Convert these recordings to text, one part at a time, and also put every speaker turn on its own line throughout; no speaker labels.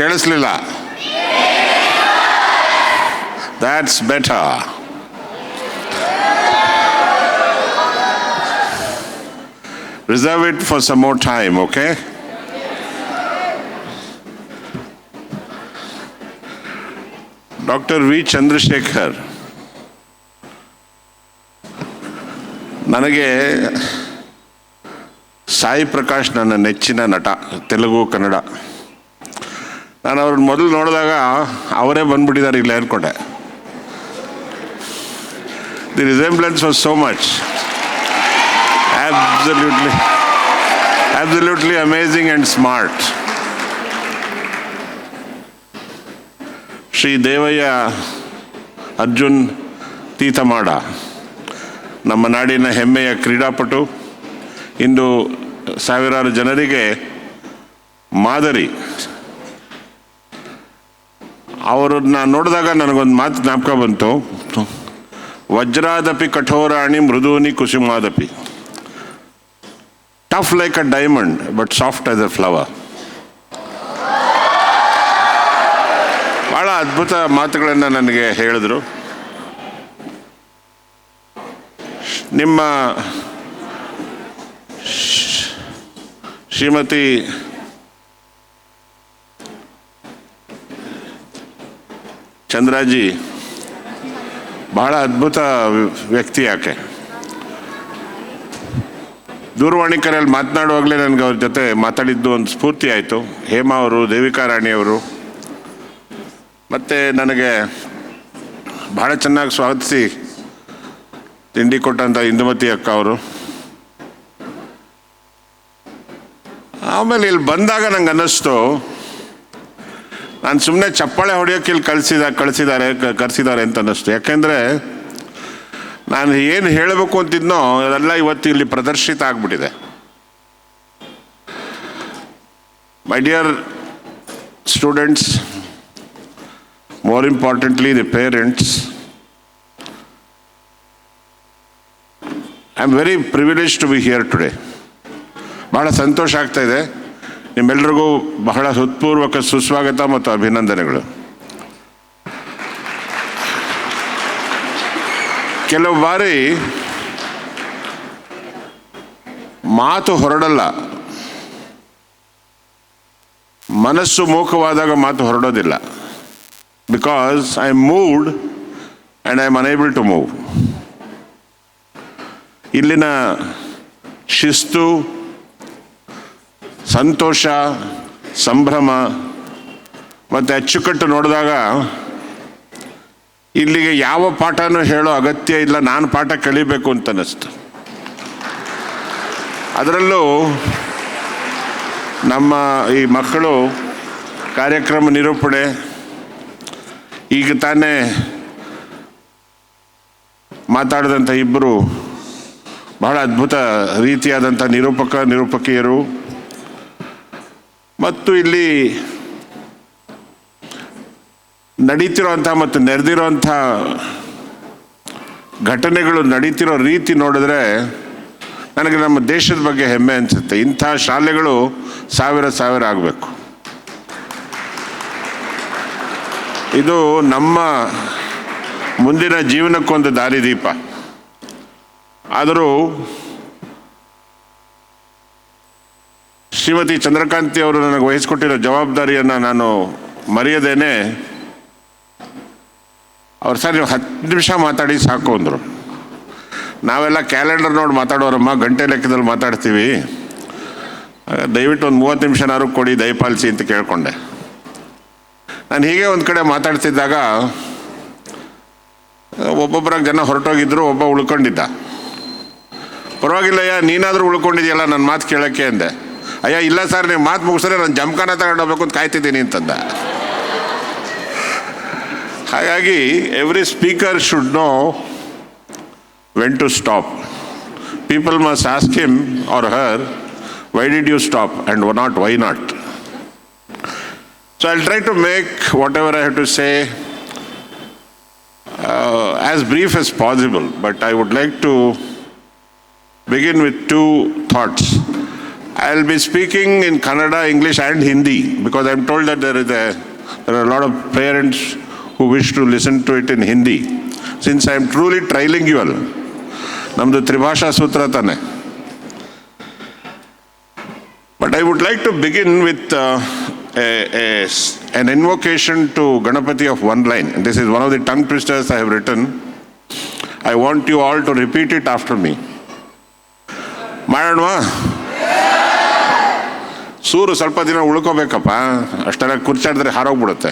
ಕೇಳಿಸ್ಲಿಲ್ಲ. That's better. Reserve it for some more time, okay? Dr. V. Chandrasekhar. ನನಗೆ ಸಾಯಿ ಪ್ರಕಾಶ್ ನನ್ನ ನೆಚ್ಚಿನ ನಟ, ತೆಲುಗು ಕನ್ನಡ. ನಾನು ಅವ್ರನ್ನ ಮೊದಲು ನೋಡಿದಾಗ ಅವರೇ ಬಂದ್ಬಿಟ್ಟಿದ್ದಾರೆ ಇಲ್ಲ ಅನ್ಕೊಂಡೆ. The resemblance was so much. Absolutely amazing and smart. Shri Devaiah Arjun Theethamada, ನಮ್ಮ ನಾಡಿನ ಹೆಮ್ಮೆಯ ಕ್ರೀಡಾಪಟು, ಇಂದು ಸಾವಿರಾರು ಜನರಿಗೆ ಮಾದರಿ. ಅವರನ್ನ ನೋಡಿದಾಗ ನನಗೊಂದು ಮಾತು ಜ್ಞಾಪಕ ಬಂತು. ವಜ್ರಾದಪಿ ಕಠೋರಾಣಿ ಮೃದೂನಿ ಕುಸುಮಾದಪಿ. Tough like a diamond but soft as a flower. ಭಾಳ ಅದ್ಭುತ ಮಾತುಗಳನ್ನು ನನಗೆ ಹೇಳಿದ್ರು. ನಿಮ್ಮ ಶ್ರೀಮತಿ ಚಂದ್ರಾಜಿ ಬಹಳ ಅದ್ಭುತ ವ್ಯಕ್ತಿ. ಯಾಕೆ ದೂರವಾಣಿ ಕರೆಯಲ್ಲಿ ಮಾತನಾಡುವಾಗಲೇ ನನಗೆ ಅವ್ರ ಜೊತೆ ಮಾತಾಡಿದ್ದು ಒಂದು ಸ್ಫೂರ್ತಿ ಆಯಿತು. ಹೇಮಾ ಅವರು, ದೇವಿಕಾ ರಾಣಿಯವರು, ಮತ್ತು ನನಗೆ ಭಾಳ ಚೆನ್ನಾಗಿ ಸ್ವಾಗತಿಸಿ ತಿಂಡಿ ಕೊಟ್ಟಂಥ ಇಂದುಮತಿ ಅಕ್ಕ ಅವರು. ಆಮೇಲೆ ಇಲ್ಲಿ ಬಂದಾಗ ನಂಗೆ ಅನ್ನಿಸ್ತು, ನಾನು ಸುಮ್ಮನೆ ಚಪ್ಪಾಳೆ ಹೊಡೆಯೋಕೆ ಇಲ್ಲಿ ಕರೆಸಿದ್ದಾರೆ ಅಂತ ಅನ್ನಿಸ್ತು. ಯಾಕೆಂದರೆ ನಾನು ಏನು ಹೇಳಬೇಕು ಅಂತಿದ್ನೋ ಅದೆಲ್ಲ ಇವತ್ತು ಇಲ್ಲಿ ಪ್ರದರ್ಶಿತ ಆಗಿಬಿಟ್ಟಿದೆ. My dear students, more importantly the parents, I am very privileged to be here today. ಬಹಳ ಸಂತೋಷ ಆಗ್ತಾ ಇದೆ. ನಿಮ್ಮೆಲ್ಲರಿಗೂ ಬಹಳ ಹೃತ್ಪೂರ್ವಕ ಸುಸ್ವಾಗತ ಮತ್ತು ಅಭಿನಂದನೆಗಳು. ಕೆಲವು ಬಾರಿ ಮಾತು ಹೊರಡಲ್ಲ, ಮನಸ್ಸು ಮೂಕವಾದಾಗ ಮಾತು ಹೊರಡೋದಿಲ್ಲ. Because I am moved and I am unable to move. ಇಲ್ಲಿನ ಶಿಸ್ತು, ಸಂತೋಷ, ಸಂಭ್ರಮ ಮತ್ತು ಅಚ್ಚುಕಟ್ಟು ನೋಡಿದಾಗ ಇಲ್ಲಿಗೆ ಯಾವ ಪಾಠನೂ ಹೇಳೋ ಅಗತ್ಯ ಇಲ್ಲ, ನಾನು ಪಾಠ ಕಲಿಬೇಕು ಅಂತ ಅನ್ನಿಸ್ತು. ಅದರಲ್ಲೂ ನಮ್ಮ ಈ ಮಕ್ಕಳು ಕಾರ್ಯಕ್ರಮ ನಿರೂಪಣೆ, ಈಗ ತಾನೇ ಮಾತಾಡಿದಂಥ ಇಬ್ಬರು ಬಹಳ ಅದ್ಭುತ ರೀತಿಯಾದಂಥ ನಿರೂಪಕಿಯರು, ಮತ್ತು ಇಲ್ಲಿ ನಡೀತಿರೋಂಥ ಮತ್ತು ನೆರೆದಿರೋಂಥ ಘಟನೆಗಳು ನಡೀತಿರೋ ರೀತಿ ನೋಡಿದ್ರೆ ನನಗೆ ನಮ್ಮ ದೇಶದ ಬಗ್ಗೆ ಹೆಮ್ಮೆ ಅನಿಸುತ್ತೆ. ಇಂಥ ಶಾಲೆಗಳು ಸಾವಿರ ಆಗಬೇಕು. ಇದು ನಮ್ಮ ಮುಂದಿನ ಜೀವನಕ್ಕೊಂದು ದಾರಿದೀಪ. ಆದರೂ ಶ್ರೀಮತಿ ಚಂದ್ರಕಾಂತಿ ಅವರು ನನಗೆ ವಹಿಸಿಕೊಟ್ಟಿರೋ ಜವಾಬ್ದಾರಿಯನ್ನು ನಾನು ಮರೆಯದೇನೆ, ಅವ್ರು ಸರ್ ನೀವು 10 ನಿಮಿಷ ಮಾತಾಡಿ ಸಾಕು ಅಂದರು. ನಾವೆಲ್ಲ ಕ್ಯಾಲೆಂಡರ್ ನೋಡಿ ಮಾತಾಡೋರಮ್ಮ, ಗಂಟೆ ಲೆಕ್ಕದಲ್ಲಿ ಮಾತಾಡ್ತೀವಿ, ದಯವಿಟ್ಟು ಒಂದು 30 ನಿಮಿಷನಾದ್ರು ಕೊಡಿ ದಯಪಾಲಿಸಿ ಅಂತ ಕೇಳಿಕೊಂಡೆ. ನಾನು ಹೀಗೆ ಒಂದು ಕಡೆ ಮಾತಾಡ್ತಿದ್ದಾಗ ಒಬ್ಬೊಬ್ಬರಾಗ ಜನ ಹೊರಟೋಗಿದ್ರು, ಒಬ್ಬ ಉಳ್ಕೊಂಡಿದ್ದ. ಪರವಾಗಿಲ್ಲಯ್ಯ, ನೀನಾದರೂ ಉಳ್ಕೊಂಡಿದ್ಯಲ್ಲ ನನ್ನ ಮಾತು ಕೇಳೋಕ್ಕೆ ಅಂದೆ. ಅಯ್ಯ ಇಲ್ಲ ಸರ್, ನೀವು ಮಾತು ಮುಗಿಸಿದ್ರೆ ನಾನು ಜಮ್ಖಾನ ತಗೊಂಡೋಗ್ಬೇಕು ಅಂತ ಕಾಯ್ತಿದ್ದೀನಿ ಅಂತಂದ. ಹಾಗಾಗಿ every speaker should know when to stop. People must ask him or her, why did you stop, and why not. So I'll try to make whatever I have to say as brief as possible, but I would like to begin with 2 thoughts. I'll be speaking in Kannada, English and Hindi because I'm told that there are a lot of parents who wish to listen to it in Hindi. Since I'm truly trilingual, namdu Tribhasha Sutra tane. But I would like to begin with an invocation to Ganapati of one line. And this is one of the tongue twisters I have written. I want you all to repeat it after me. ಮಾಡೋಣವಾ? ಸೂರು ಸ್ವಲ್ಪ ದಿನ ಉಳ್ಕೋಬೇಕಪ್ಪ, ಅಷ್ಟೆಲ್ಲ ಕುರ್ಚಾಡಿದ್ರೆ ಹಾರೋಗ್ಬಿಡುತ್ತೆ.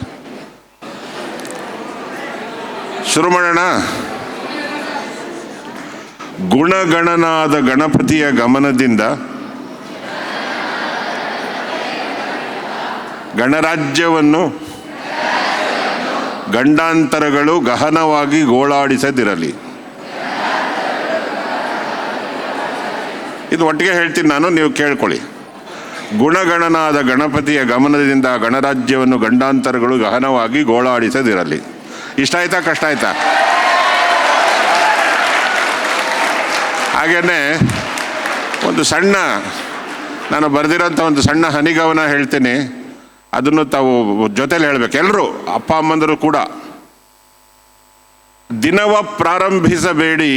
ಶುರು ಮಾಡೋಣ. ಗುಣಗಣನಾದ ಗಣಪತಿಯ ಗಮನದಿಂದ ಗಣರಾಜ್ಯವನ್ನು ಗಂಡಾಂತರಗಳು ಗಹನವಾಗಿ ಗೋಳಾಡಿಸದಿರಲಿ. ಇದು ಒಟ್ಟಿಗೆ ಹೇಳ್ತೀನಿ ನಾನು, ನೀವು ಕೇಳ್ಕೊಳ್ಳಿ. ಗುಣಗಣನಾದ ಗಣಪತಿಯ ಗಮನದಿಂದ ಗಣರಾಜ್ಯವನ್ನು ಗಂಡಾಂತರಗಳು ಗಹನವಾಗಿ ಗೋಳಾಡಿಸದಿರಲಿ. ಇಷ್ಟ ಆಯ್ತಾ, ಕಷ್ಟ ಆಯ್ತಾ? ಹಾಗೇನೆ ಒಂದು ಸಣ್ಣ, ನಾನು ಬರೆದಿರೋಂಥ ಒಂದು ಸಣ್ಣ ಹನಿಗವನ ಹೇಳ್ತೀನಿ, ಅದನ್ನು ತಾವು ಜೊತೆಲಿ ಹೇಳ್ಬೇಕು, ಎಲ್ಲರೂ ಅಪ್ಪ ಅಮ್ಮಂದರು ಕೂಡ. ದಿನವ ಪ್ರಾರಂಭಿಸಬೇಡಿ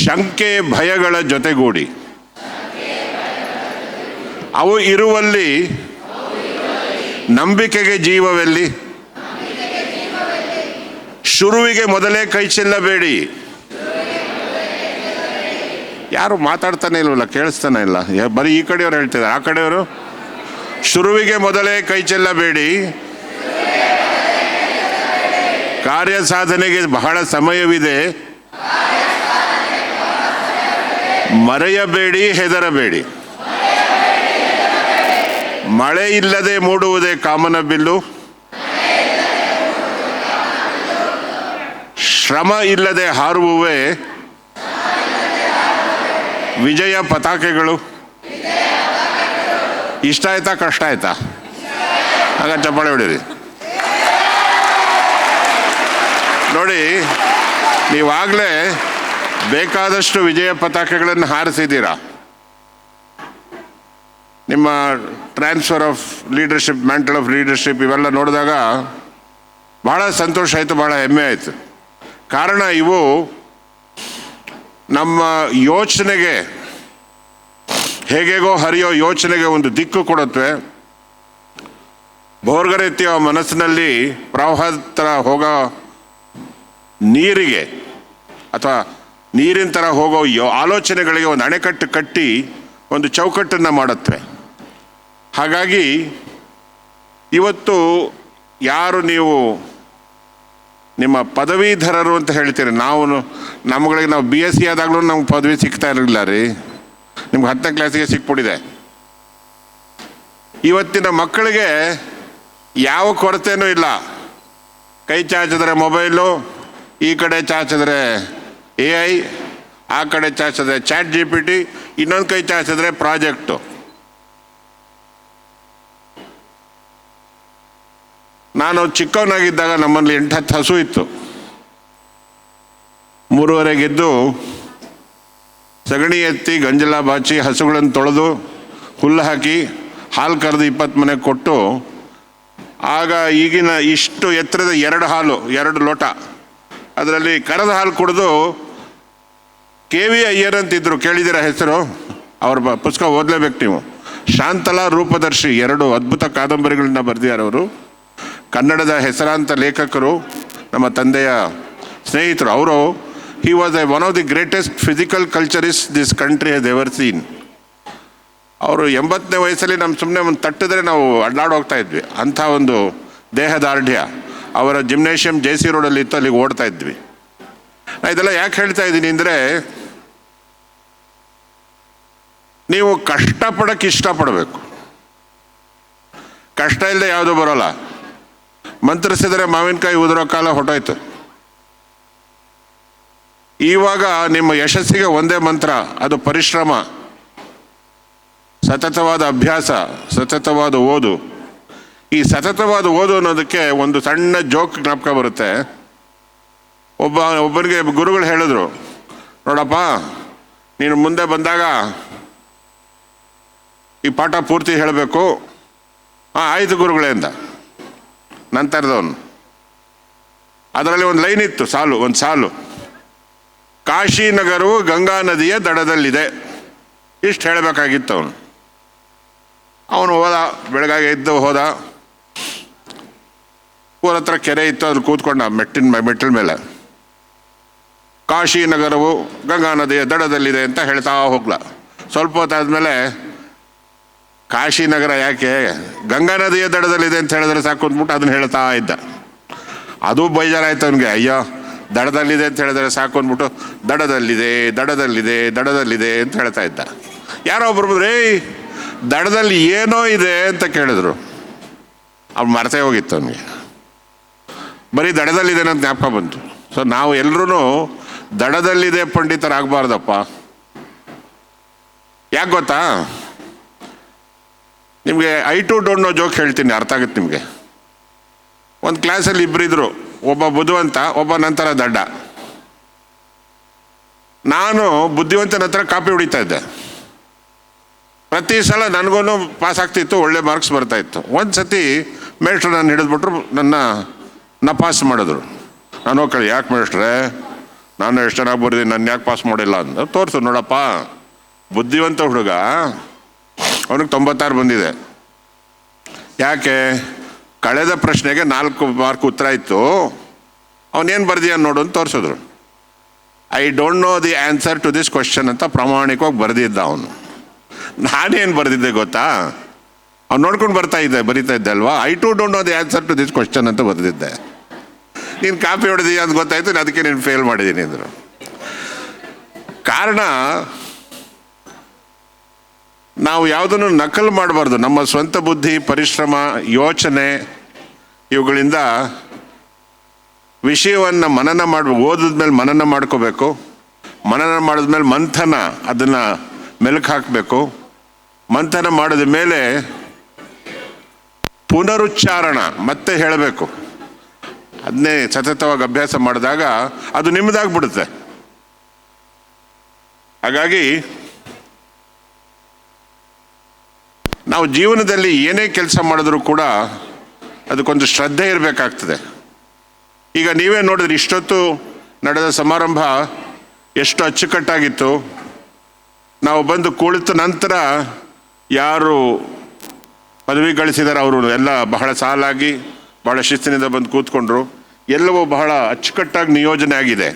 ಶಂಕೆ ಭಯಗಳ ಜೊತೆಗೂಡಿ, ಅವು ಇರುವಲ್ಲಿ ನಂಬಿಕೆಗೆ ಜೀವವೆಲ್ಲಿ, ಶುರುವಿಗೆ ಮೊದಲೇ ಕೈ ಚೆಲ್ಲಬೇಡಿ. ಯಾರು ಮಾತಾಡ್ತಾನೆ ಇಲ್ವಲ್ಲ, ಕೇಳಿಸ್ತಾನೆ ಇಲ್ಲ, ಬರೀ ಈ ಕಡೆಯವರು ಹೇಳ್ತಿದ್ದಾರೆ, ಆ ಕಡೆಯವರು ಶುರುವಿಗೆ ಮೊದಲೇ ಕೈ ಚೆಲ್ಲಬೇಡಿ, ಕಾರ್ಯ ಸಾಧನೆಗೆ ಬಹಳ ಸಮಯವಿದೆ, ಮರೆಯಬೇಡಿ ಹೆದರಬೇಡಿ. ಮಳೆ ಇಲ್ಲದೆ ಮೂಡುವುದೇ ಕಾಮನ ಬಿಲ್ಲು, ಶ್ರಮ ಇಲ್ಲದೆ ಹಾರುವುವೇ ವಿಜಯ ಪತಾಕೆಗಳು. ಇಷ್ಟ ಆಯ್ತಾ, ಕಷ್ಟ ಆಯ್ತಾ? ಆಗ ಚಪ್ಪಾಳೆ ಹೊಡೀರಿ. ನೋಡಿ, ನೀವಾಗಲೇ ಬೇಕಾದಷ್ಟು ವಿಜಯ ಪತಾಕೆಗಳನ್ನು ಹಾರಿಸಿದ್ದೀರಾ. ನಿಮ್ಮ transfer of leadership, mantle of leadership ಇವೆಲ್ಲ ನೋಡಿದಾಗ ಭಾಳ ಸಂತೋಷ ಆಯಿತು, ಭಾಳ ಹೆಮ್ಮೆ ಆಯಿತು. ಕಾರಣ ಇವು ನಮ್ಮ ಯೋಚನೆಗೆ, ಹೇಗೆಗೋ ಹರಿಯೋ ಯೋಚನೆಗೆ ಒಂದು ದಿಕ್ಕು ಕೊಡುತ್ತವೆ. ಭೋರ್ಗರೆತ್ತಿಯೋ ಮನಸ್ಸಿನಲ್ಲಿ ಪ್ರವಾಹದ ಥರ ಹೋಗೋ ನೀರಿಗೆ ಅಥವಾ ನೀರಿನ ಥರ ಹೋಗೋ ಆಲೋಚನೆಗಳಿಗೆ ಒಂದು ಅಣೆಕಟ್ಟು ಕಟ್ಟಿ ಒಂದು ಚೌಕಟ್ಟನ್ನು ಮಾಡುತ್ತವೆ. ಹಾಗಾಗಿ ಇವತ್ತು ಯಾರು ನೀವು ನಿಮ್ಮ ಪದವೀಧರರು ಅಂತ ಹೇಳ್ತೀರಿ, ನಮ್ಗಳಿಗೆ ನಾವು BSc ಆದಾಗಲೂ ನಮ್ಗೆ ಪದವಿ ಸಿಗ್ತಾ ಇರಲಿಲ್ಲ ರೀ, ನಿಮ್ಗೆ 10ನೇ ಕ್ಲಾಸಿಗೆ ಸಿಕ್ಬಿಟ್ಟಿದೆ. ಇವತ್ತಿನ ಮಕ್ಕಳಿಗೆ ಯಾವ ಕೊರತೆನೂ ಇಲ್ಲ. ಕೈ ಚಾಚಿದ್ರೆ ಮೊಬೈಲು, ಈ ಕಡೆ ಚಾಚಿದ್ರೆ AI, ಆ ಕಡೆ ಚಾಚಿದ್ರೆ ChatGPT, ಇನ್ನೊಂದು ಕೈ ಚಾಚಿದ್ರೆ ಪ್ರಾಜೆಕ್ಟು. ನಾನು ಚಿಕ್ಕವನಾಗಿದ್ದಾಗ ನಮ್ಮಲ್ಲಿ 8-10 ಹಸು ಇತ್ತು. 3:30ಗೆದ್ದು ಸಗಣಿ ಎತ್ತಿ ಗಂಜಲ ಬಾಚಿ ಹಸುಗಳನ್ನು ತೊಳೆದು ಹುಲ್ಲು ಹಾಕಿ ಹಾಲು ಕರೆದು 20 ಮನೆಗೆ ಕೊಟ್ಟು, ಆಗ ಈಗಿನ ಇಷ್ಟು ಎತ್ತರದ 2 ಲೋಟ ಅದರಲ್ಲಿ ಕರೆದ ಹಾಲು ಕುಡಿದು KV ಅಯ್ಯರ್ ಅಂತಿದ್ರು, ಕೇಳಿದ್ದೀರಾ ಹೆಸರು? ಅವ್ರ ಪುಸ್ತಕ ಓದಲೇಬೇಕು ನೀವು. ಶಾಂತಲಾ ರೂಪದರ್ಶಿ 2 ಅದ್ಭುತ ಕಾದಂಬರಿಗಳನ್ನ ಬರೆದಿದ್ದಾರೆ ಅವರು. ಕನ್ನಡದ ಹೆಸರಾಂತ ಲೇಖಕರು, ನಮ್ಮ ತಂದೆಯ ಸ್ನೇಹಿತರು ಅವರು. He was one of the greatest physical culturist this country has ever seen. ಅವರು 80ನೇ ವಯಸ್ಸಲ್ಲಿ ಸುಮ್ಮನೆ ಒಂದು ತಟ್ಟಿದ್ರೆ ನಾವು ಅಡ್ಡಾಡಿ ಹೋಗ್ತಾ ಇದ್ವಿ, ಅಂಥ ಒಂದು ದೇಹದಾರ್ಢ್ಯ. ಅವರ ಜಿಮ್ನೇಷಿಯಂ JC ರೋಡಲ್ಲಿ ಇತ್ತು, ಅಲ್ಲಿಗೆ ಓಡ್ತಾ ಇದ್ವಿ. ನಾನು ಇದೆಲ್ಲ ಯಾಕೆ ಹೇಳ್ತಾ ಇದ್ದೀನಿ ಅಂದರೆ, ನೀವು ಕಷ್ಟಪಡೋಕ್ಕೆ ಇಷ್ಟಪಡಬೇಕು. ಕಷ್ಟ ಇಲ್ಲದೆ ಯಾವುದೂ ಬರೋಲ್ಲ. ಮಂತ್ರಿಸಿದರೆ ಮಾವಿನಕಾಯಿ ಉದುರೋ ಕಾಲ ಹೊಟ್ಟೋಯ್ತು. ಇವಾಗ ನಿಮ್ಮ ಯಶಸ್ಸಿಗೆ ಒಂದೇ ಮಂತ್ರ, ಅದು ಪರಿಶ್ರಮ, ಸತತವಾದ ಅಭ್ಯಾಸ, ಸತತವಾದ ಓದು. ಸತತವಾದ ಓದು ಅನ್ನೋದಕ್ಕೆ ಒಂದು ಸಣ್ಣ ಜೋಕ್ ಜ್ಞಾಪಕ ಬರುತ್ತೆ. ಒಬ್ಬನಿಗೆ ಗುರುಗಳು ಹೇಳಿದ್ರು, ನೋಡಪ್ಪ ನೀನು ಮುಂದೆ ಬಂದಾಗ ಈ ಪಾಠ ಪೂರ್ತಿ ಹೇಳಬೇಕು. ಆಯಿತು ಗುರುಗಳೇ ಅಂದ ನಂತರದವನು. ಅದರಲ್ಲಿ ಒಂದು ಲೈನ್ ಇತ್ತು, ಒಂದು ಸಾಲು, ಕಾಶಿ ನಗರವು ಗಂಗಾ ನದಿಯ ದಡದಲ್ಲಿದೆ. ಇಷ್ಟು ಹೇಳಬೇಕಾಗಿತ್ತು ಅವನು ಹೋದ. ಬೆಳಗಾಗಿ ಎದ್ದು ಹೋದ. ಊರ ಹತ್ರ ಕೆರೆ ಇತ್ತು, ಅದ್ರ ಕೂತ್ಕೊಂಡ ಮೆಟ್ಟಿನ ಮೇಲೆ. ಕಾಶಿ ನಗರವು ಗಂಗಾ ನದಿಯ ದಡದಲ್ಲಿದೆ ಅಂತ ಹೇಳ್ತಾ ಹೋಗ್ಲ. ಸ್ವಲ್ಪ ಹೊತ್ತಾದ್ಮೇಲೆ ಕಾಶಿ ನಗರ ಯಾಕೆ, ಗಂಗಾ ನದಿಯ ದಡದಲ್ಲಿದೆ ಅಂತ ಹೇಳಿದ್ರೆ ಸಾಕು ಅಂದ್ಬಿಟ್ಟು ಅದನ್ನ ಹೇಳ್ತಾ ಇದ್ದ. ಅದು ಬೇಜಾರಾಯ್ತು ಅವನಿಗೆ. ಅಯ್ಯೋ, ದಡದಲ್ಲಿದೆ ಅಂತ ಹೇಳಿದ್ರೆ ಸಾಕು ಅಂದ್ಬಿಟ್ಟು ದಡದಲ್ಲಿದೆ ದಡದಲ್ಲಿದೆ ದಡದಲ್ಲಿದೆ ಅಂತ ಹೇಳ್ತಾ ಇದ್ದ. ಯಾರೋ ಒಬ್ರು ಬಂದ್ರೆ, ದಡದಲ್ಲಿ ಏನೋ ಇದೆ ಅಂತ ಕೇಳಿದ್ರು. ಅವ್ನು ಮರ್ತೇ ಹೋಗಿತ್ತು ಅವನಿಗೆ. ಬರೀ ದಡದಲ್ಲಿದೆ ಅಂತ ಜ್ಞಾಪಕ ಬಂತು. ಸೊ ನಾವು ಎಲ್ಲರೂ ದಡದಲ್ಲಿದೆ ಪಂಡಿತರಾಗಬಾರ್ದಪ್ಪ. ಯಾಕೆ ಗೊತ್ತಾ, ನಿಮಗೆ I too don't know joke ಹೇಳ್ತೀನಿ, ಅರ್ಥ ಆಗುತ್ತೆ ನಿಮಗೆ. ಒಂದು ಕ್ಲಾಸಲ್ಲಿ ಇಬ್ಬರಿದ್ರು, ಒಬ್ಬ ಬುದ್ಧಿವಂತ, ಒಬ್ಬ ನಂತರ ದಡ್ಡ. ನಾನು ಬುದ್ಧಿವಂತನ ಹತ್ರ ಕಾಪಿ ಹೊಡಿತಾ ಇದ್ದೆ. ಪ್ರತಿ ಸಲ ನನಗೂ ಪಾಸ್ ಆಗ್ತಿತ್ತು, ಒಳ್ಳೆ ಮಾರ್ಕ್ಸ್ ಬರ್ತಾ ಇತ್ತು. ಒಂದು ಸತಿ ಮೇಷ್ಟ್ರು ನಾನು ಹಿಡಿದ್ಬಿಟ್ರು, ನನ್ನ ಪಾಸ್ ಮಾಡಿದ್ರು. ನಾನು ಹೋಗಿ ಯಾಕೆ ಮೇಷ್ಟ್ರೆ, ನಾನು ಎಷ್ಟು ಚೆನ್ನಾಗಿ ಬರ್ತೀನಿ, ನನ್ನ ಯಾಕೆ ಪಾಸ್ ಮಾಡಿಲ್ಲ ಅಂತ ತೋರಿಸು ನೋಡಪ್ಪ. ಬುದ್ಧಿವಂತ ಹುಡುಗ, ಅವನಿಗೆ 96 ಬಂದಿದೆ. ಯಾಕೆ, ಕಳೆದ ಪ್ರಶ್ನೆಗೆ 4 ಮಾರ್ಕ್ ಉತ್ತರ ಇತ್ತು, ಅವನೇನು ಬರ್ದೀಯ ನೋಡು ಅಂತ ತೋರಿಸಿದ್ರು. I don't know the answer to this question ಅಂತ ಪ್ರಾಮಾಣಿಕವಾಗಿ ಬರೆದಿದ್ದ ಅವನು. ನಾನೇನು ಬರೆದಿದ್ದೆ ಗೊತ್ತಾ, ಅವ್ನು ನೋಡ್ಕೊಂಡು ಬರಿತಾ ಇದ್ದೆ ಅಲ್ವಾ. I too don't know the answer to this question ಅಂತ ಬರೆದಿದ್ದೆ. ನೀನು ಕಾಪಿ ಹೊಡೆದೀಯ ಅಂತ ಗೊತ್ತಾಯ್ತು, ಅದಕ್ಕೆ ನೀನು ಫೇಲ್ ಮಾಡಿದ್ದೀನಿ ಅಂದರು. ಕಾರಣ, ನಾವು ಯಾವುದನ್ನು ನಕಲು ಮಾಡಬಾರ್ದು. ನಮ್ಮ ಸ್ವಂತ ಬುದ್ಧಿ, ಪರಿಶ್ರಮ, ಯೋಚನೆ ಇವುಗಳಿಂದ ವಿಷಯವನ್ನು ಮನನ ಓದಿದ್ಮೇಲೆ ಮನನ ಮಾಡ್ಕೋಬೇಕು. ಮನನ ಮಾಡಿದ್ಮೇಲೆ ಮಂಥನ, ಅದನ್ನು ಮೆಲುಕು ಹಾಕಬೇಕು. ಮಂಥನ ಮಾಡಿದ ಮೇಲೆ ಪುನರುಚ್ಚಾರಣ, ಮತ್ತೆ ಹೇಳಬೇಕು. ಅದನ್ನೇ ಸತತವಾಗಿ ಅಭ್ಯಾಸ ಮಾಡಿದಾಗ ಅದು ನಿಮ್ಮದಾಗ್ಬಿಡುತ್ತೆ. ಹಾಗಾಗಿ ನಾವು ಜೀವನದಲ್ಲಿ ಏನೇ ಕೆಲಸ ಮಾಡಿದ್ರೂ ಕೂಡ ಅದಕ್ಕೊಂದು ಶ್ರದ್ಧೆ ಇರಬೇಕಾಗ್ತದೆ. ಈಗ ನೀವೇ ನೋಡಿದ್ರಿ, ಇಷ್ಟೊತ್ತು ನಡೆದ ಸಮಾರಂಭ ಎಷ್ಟು ಅಚ್ಚುಕಟ್ಟಾಗಿತ್ತು. ನಾವು ಬಂದು ಕುಳಿತ ನಂತರ ಯಾರು ಪದವಿ ಗಳಿಸಿದಾರೆ ಅವರು ಎಲ್ಲ ಬಹಳ ಸಾಲಾಗಿ ಬಹಳ ಶಿಸ್ತಿನಿಂದ ಬಂದು ಕೂತ್ಕೊಂಡ್ರು. ಎಲ್ಲವೂ ಬಹಳ ಅಚ್ಚುಕಟ್ಟಾಗಿ ನಿಯೋಜನೆ ಆಗಿದೆ.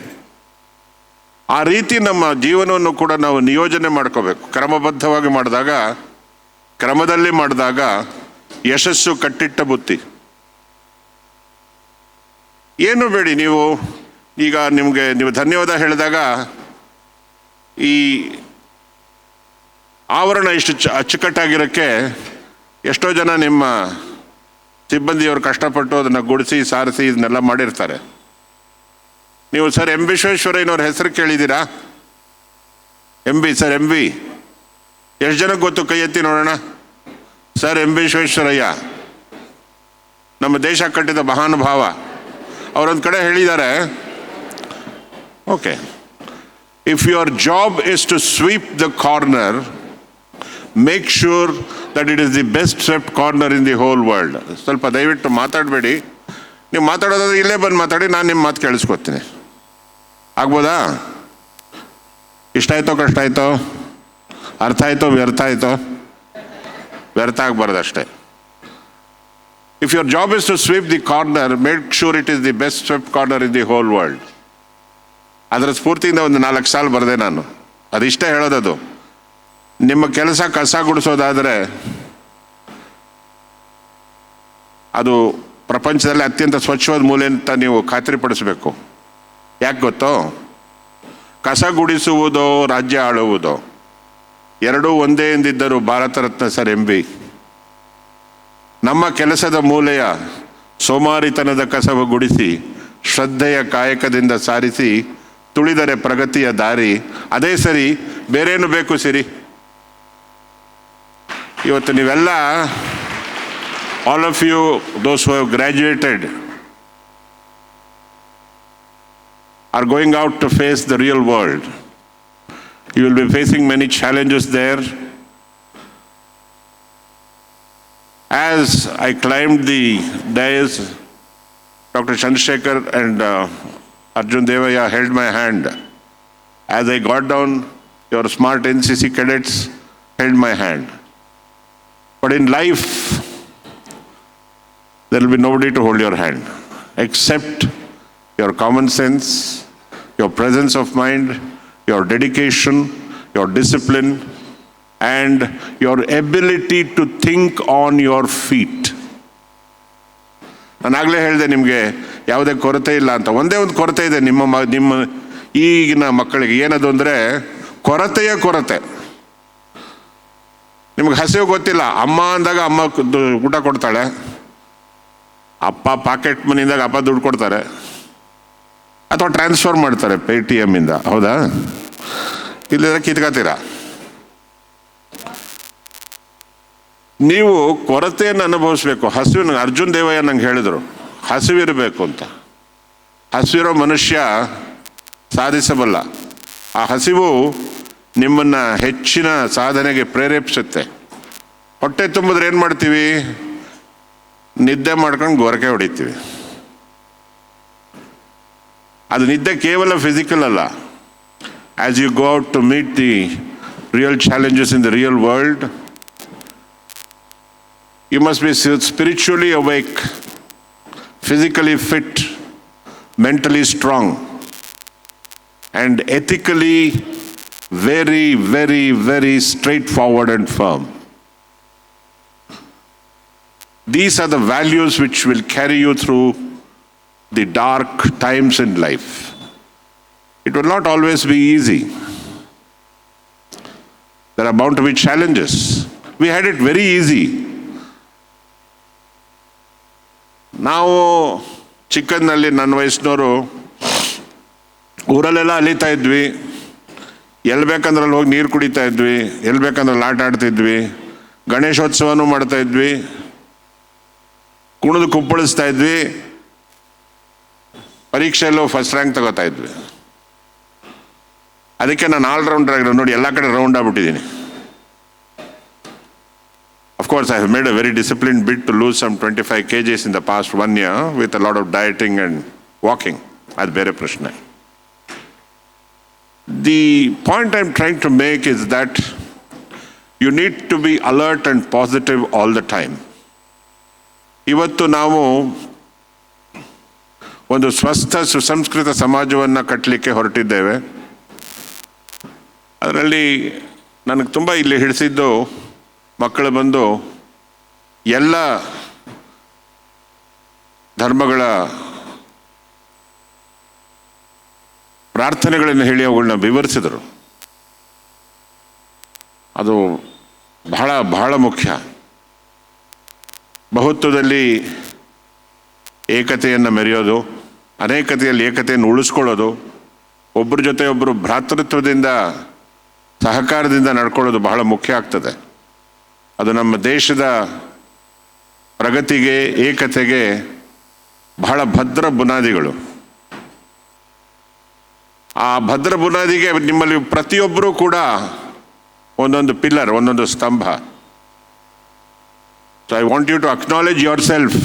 ಆ ರೀತಿ ನಮ್ಮ ಜೀವನವನ್ನು ಕೂಡ ನಾವು ನಿಯೋಜನೆ ಮಾಡ್ಕೋಬೇಕು. ಕ್ರಮಬದ್ಧವಾಗಿ ಕ್ರಮದಲ್ಲಿ ಮಾಡಿದಾಗ ಯಶಸ್ಸು ಕಟ್ಟಿಟ್ಟ ಬುತ್ತಿ. ಏನು ಬೇಡಿ, ಈಗ ನೀವು ಧನ್ಯವಾದ ಹೇಳಿದಾಗ ಈ ಆವರಣ ಇಷ್ಟು ಅಚ್ಚುಕಟ್ಟಾಗಿರೋಕ್ಕೆ ಎಷ್ಟೋ ಜನ ನಿಮ್ಮ ಸಿಬ್ಬಂದಿಯವರು ಕಷ್ಟಪಟ್ಟು ಅದನ್ನು ಗುಡಿಸಿ ಸಾರಿಸಿ ಇದನ್ನೆಲ್ಲ ಮಾಡಿರ್ತಾರೆ. ನೀವು ಸರ್ ಎಂ ವಿಶ್ವೇಶ್ವರಯ್ಯನವ್ರ ಹೆಸರು ಕೇಳಿದ್ದೀರಾ? ಎಂ ಬಿ ಎಷ್ಟು ಜನಕ್ಕೆ ಗೊತ್ತು? ಕೈ ಎತ್ತಿ ನೋಡೋಣ. ಸರ್ ಎಂ ವಿಶ್ವೇಶ್ವರಯ್ಯ ನಮ್ಮ ದೇಶ ಕಟ್ಟಿದ ಮಹಾನುಭಾವ. ಅವರೊಂದು ಕಡೆ ಹೇಳಿದ್ದಾರೆ, okay, if your job is to sweep the corner, make sure that it is the best swept corner in the whole world. ಸ್ವಲ್ಪ ದಯವಿಟ್ಟು ಮಾತಾಡಬೇಡಿ. ನೀವು ಮಾತಾಡೋದಾದ್ರೆ ಇಲ್ಲೇ ಬಂದು ಮಾತಾಡಿ, ನಾನು ನಿಮ್ಮ ಮಾತು ಕೇಳಿಸ್ಕೊತೀನಿ. ಆಗ್ಬೋದಾ? ಇಷ್ಟ ಆಯ್ತೋ ಕಷ್ಟ ಆಯ್ತೋ? ಅರ್ಥ ಆಯ್ತೋ ವ್ಯರ್ಥ ಆಯ್ತೋ? ವ್ಯರ್ಥ ಆಗಬಾರ್ದು ಅಷ್ಟೇ. If your job is to sweep the corner, make sure it is the best swept corner in the whole world. ಅದರ ಸ್ಫೂರ್ತಿಯಿಂದ ಒಂದು 4 ಸಾಲು ಬರೆದೆ ನಾನು. ಅದಿಷ್ಟೇ ಹೇಳೋದದು. ನಿಮ್ಮ ಕೆಲಸ ಕಸ ಗುಡಿಸೋದಾದರೆ ಅದು ಪ್ರಪಂಚದಲ್ಲಿ ಅತ್ಯಂತ ಸ್ವಚ್ಛವಾದ ಮೂಲೆ ಅಂತ ನೀವು ಖಾತ್ರಿಪಡಿಸಬೇಕು. ಯಾಕೆ ಗೊತ್ತೋ? ಕಸ ಗುಡಿಸುವುದೋ ರಾಜ್ಯ ಆಳುವುದೋ ಎರಡೂ ಒಂದೇ ಎಂದಿದ್ದರು Bharat Ratna sir M B. ನಮ್ಮ ಕೆಲಸದ ಮೂಲೆಯ ಸೋಮಾರಿತನದ ಕಸವು ಗುಡಿಸಿ, ಶ್ರದ್ಧೆಯ ಕಾಯಕದಿಂದ ಸಾರಿಸಿ, ತುಳಿದರೆ ಪ್ರಗತಿಯ ದಾರಿ. ಅದೇ ಸರಿ, ಬೇರೇನು ಬೇಕು ಸಿರಿ? ಇವತ್ತು ನೀವೆಲ್ಲ, all of you, those who have graduated, are going out to face the real world. You will be facing many challenges there. As I climbed the dais, Dr. Chandrasekhar and Arjun Devaya held my hand. As I got down, your smart NCC cadets held my hand. But in life, there will be nobody to hold your hand except your common sense, your presence of mind, your dedication, your discipline, and your ability to think on your feet. ನಾನು ಆಗಲೇ ಹೇಳಿದೆ ನಿಮಗೆ ಯಾವುದೇ ಕೊರತೆ ಇಲ್ಲ ಅಂತ. ಒಂದೇ ಒಂದು ಕೊರತೆ ಇದೆ ನಿಮ್ಮ ಈಗಿನ ಮಕ್ಕಳಿಗೆ. ಏನದು ಅಂದರೆ ಕೊರತೆಯ ಕೊರತೆ. ನಿಮ್ಗೆ ಹಸಿವು ಗೊತ್ತಿಲ್ಲ. ಅಮ್ಮ ಅಂದಾಗ ಅಮ್ಮ ಊಟ ಕೊಡ್ತಾಳೆ, ಅಪ್ಪ ಪಾಕೆಟ್ ಮನಿಂದಾಗ ಅಪ್ಪ ದುಡ್ಡು ಕೊಡ್ತಾರೆ, ಅಥವಾ ಟ್ರಾನ್ಸ್ಫರ್ ಮಾಡ್ತಾರೆ Paytm ಇಂದ. ಹೌದಾ? ಇಲ್ಲಿದ್ರೆ ಕಿತ್ಕೋತೀರಾ. ನೀವು ಕೊರತೆಯನ್ನು ಅನುಭವಿಸ್ಬೇಕು. ಹಸಿವು, ಅರ್ಜುನ್ ದೇವಯ್ಯ ನಂಗೆ ಹೇಳಿದರು ಹಸಿವಿರಬೇಕು ಅಂತ. ಹಸಿವಿರೋ ಮನುಷ್ಯ ಸಾಧಿಸಬಲ್ಲ. ಆ ಹಸಿವು ನಿಮ್ಮನ್ನು ಹೆಚ್ಚಿನ ಸಾಧನೆಗೆ ಪ್ರೇರೇಪಿಸುತ್ತೆ. ಹೊಟ್ಟೆ ತುಂಬಿದ್ರೆ ಏನು ಮಾಡ್ತೀವಿ? ನಿದ್ದೆ ಮಾಡ್ಕೊಂಡು ಗೊರಕೆ ಹೊಡಿತೀವಿ. ಅದು ನಿದ್ದೆ ಕೇವಲ ಫಿಸಿಕಲ್ ಅಲ್ಲ. As you go out to meet the real challenges in the real world, you must be spiritually awake, physically fit, mentally strong, and ethically very, very, very straightforward and firm. These are the values which will carry you through the dark times in life. It will not always be easy. There are bound to be challenges. We had it very easy. ನಾವು ಚಿಕ್ಕಂದಿನಲ್ಲಿ ನನ್ನ ವಯಸ್ಸಿನವರು ಊರಲ್ಲೆಲ್ಲ ಅಲಿತಾ ಇದ್ವಿ. ಎಲ್ಲಿ ಬೇಕಂದ್ರೆ ಅಲ್ಲಿ ಹೋಗಿ ನೀರು ಕುಡಿತಾ ಇದ್ವಿ, ಎಲ್ಲಿ ಬೇಕಂದ್ರೆ ಅಲ್ಲಿ ಆಟ ಆಡ್ತಿದ್ವಿ, ಗಣೇಶೋತ್ಸವನೂ ಮಾಡ್ತಾ ಇದ್ವಿ, ಕುಣಿದು ಕುಪ್ಪಳಿಸ್ತಾ ಇದ್ವಿ, ಪರೀಕ್ಷೆಯಲ್ಲೂ ಫಸ್ಟ್ ರ್ಯಾಂಕ್ ತಗೋತಾ ಇದ್ವಿ. ಅದಕ್ಕೆ ನಾನು ಆಲ್ರೌಂಡರ್ ಆಗಿರೋ ನೋಡಿ, ಎಲ್ಲ ಕಡೆ round ಆಗ್ಬಿಟ್ಟಿದ್ದೀನಿ. Of course, I have made a very disciplined bid to lose some 25 kgs in the past 1 year with a lot of dieting and walking. That's ಬೇರೆ ಪ್ರಶ್ನೆ. The point I'm trying to make is that you need to be alert and positive all the time. ಇವತ್ತು ನಾವು ಒಂದು ಸ್ವಸ್ಥ ಸುಸಂಸ್ಕೃತ ಸಮಾಜವನ್ನು ಕಟ್ಟಲಿಕ್ಕೆ ಹೊರಟಿದ್ದೇವೆ. ಅದರಲ್ಲಿ ನನಗೆ ತುಂಬ ಇಲ್ಲಿ ಹಿಡಿಸಿದ್ದು, ಮಕ್ಕಳು ಬಂದು ಎಲ್ಲ ಧರ್ಮಗಳ ಪ್ರಾರ್ಥನೆಗಳನ್ನು ಹೇಳಿ ಅವುಗಳನ್ನ ವಿವರಿಸಿದರು. ಅದು ಬಹಳ ಬಹಳ ಮುಖ್ಯ. ಬಹುತ್ವದಲ್ಲಿ ಏಕತೆಯನ್ನು ಮೆರೆಯೋದು, ಅನೇಕತೆಯಲ್ಲಿ ಏಕತೆಯನ್ನು ಉಳಿಸ್ಕೊಳ್ಳೋದು, ಒಬ್ಬರ ಜೊತೆ ಒಬ್ಬರು ಭ್ರಾತೃತ್ವದಿಂದ ಸಹಕಾರದಿಂದ ನಡ್ಕೊಳ್ಳೋದು ಬಹಳ ಮುಖ್ಯ ಆಗ್ತದೆ. ಅದು ನಮ್ಮ ದೇಶದ ಪ್ರಗತಿಗೆ, ಏಕತೆಗೆ ಬಹಳ ಭದ್ರ ಬುನಾದಿಗಳು. ಆ ಭದ್ರ ಬುನಾದಿಗೆ ನಿಮ್ಮಲ್ಲಿ ಪ್ರತಿಯೊಬ್ಬರೂ ಕೂಡ ಒಂದೊಂದು ಪಿಲ್ಲರ್, ಒಂದೊಂದು ಸ್ತಂಭ. So I want you to acknowledge yourself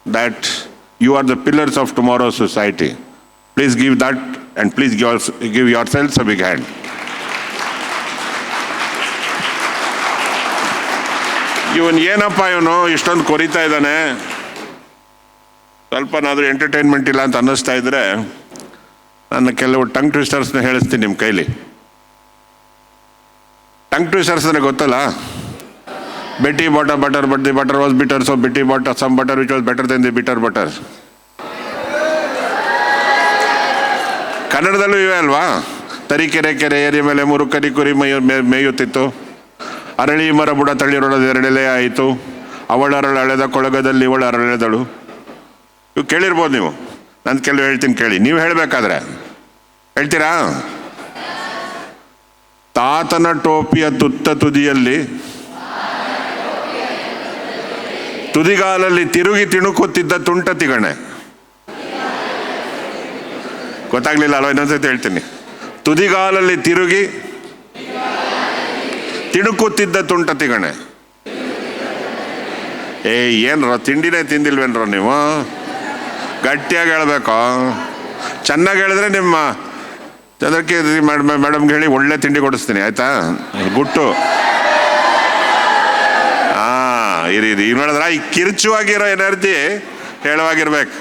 that you are the pillars of tomorrow's society. Please give that, and please give yourselves a big hand. ಇವನು ಏನಪ್ಪ ಇವನು ಇಷ್ಟೊಂದು ಕೊರಿತಾ ಇದ್ದಾನೆ, ಸ್ವಲ್ಪನಾದರೂ ಎಂಟರ್ಟೈನ್ಮೆಂಟ್ ಇಲ್ಲ ಅಂತ ಅನ್ನಿಸ್ತಾ ಇದ್ರೆ ನನ್ನ ಕೆಲವು ಟಂಗ್ ಟ್ವಿಸ್ಟರ್ಸ್ನ ಹೇಳಿಸ್ತೀನಿ ನಿಮ್ಮ ಕೈಲಿ. ಟಂಗ್ ಟ್ವಿಸ್ಟರ್ಸ್ ಅಂದರೆ ಗೊತ್ತಲ್ಲ? Betty bought a butter, but the butter was bitter, so Betty bought some butter which was better than the bitter butter. ಕನ್ನಡದಲ್ಲೂ ಇವೆ ಅಲ್ವಾ? ತರೀಕೆರೆ ಕೆರೆ ಏರಿ ಮೇಲೆ 3 ಕರಿ ಕುರಿ ಮೇಯುತ್ತಿತ್ತು, ಅರಳಿ ಮರ ಬುಡ ತಳ್ಳಿರೊಳದ 2 ಎಲೆ ಆಯಿತು, ಅವಳರಳು ಅಳೆದ ಕೊಳಗದಲ್ಲಿ ಇವಳು ಅರಳೆದಳು. ಇವು ಕೇಳಿರ್ಬೋದು ನೀವು. ನಾನು ಕೆಲವು ಹೇಳ್ತೀನಿ ಕೇಳಿ, ನೀವು ಹೇಳಬೇಕಾದ್ರೆ ಹೇಳ್ತೀರಾ? ತಾತನ ಟೋಪಿಯ ತುತ್ತ ತುದಿಯಲ್ಲಿ ತುದಿಗಾಲಲ್ಲಿ ತಿರುಗಿ ತಿಣುಕುತ್ತಿದ್ದ ತುಂಟ ತಿಗಣೆ. ಗೊತ್ತಾಗ್ಲಿಲ್ಲ ಅಲ್ವಾ? ಇನ್ನೊಂದ್ಸತಿ ಹೇಳ್ತೀನಿ. ತುದಿಗಾಲಲ್ಲಿ ತಿರುಗಿ ತಿಣುಕುತ್ತಿದ್ದ ತುಂಟತಿಗಣೆ. ಏನ್ರ ತಿಂಡಿನೇ ತಿಂದಿಲ್ವೇನ್ರ ನೀವು? ಗಟ್ಟಿಯಾಗಿ ಹೇಳ್ಬೇಕು. ಚೆನ್ನಾಗಿ ಹೇಳಿದ್ರೆ ನಿಮ್ಮ ಅದಕ್ಕೆ ಮೇಡಮ್ಗೆ ಹೇಳಿ ಒಳ್ಳೆ ತಿಂಡಿ ಕೊಡಿಸ್ತೀನಿ, ಆಯ್ತಾ? ಗುಟ್ಟು. ಇರಿ ಈಗ ನೋಡಿದ್ರ ಈ ಕಿರ್ಚುವಾಗಿರೋ ಎನರ್ಜಿ ಹೇಳುವಾಗಿರ್ಬೇಕು.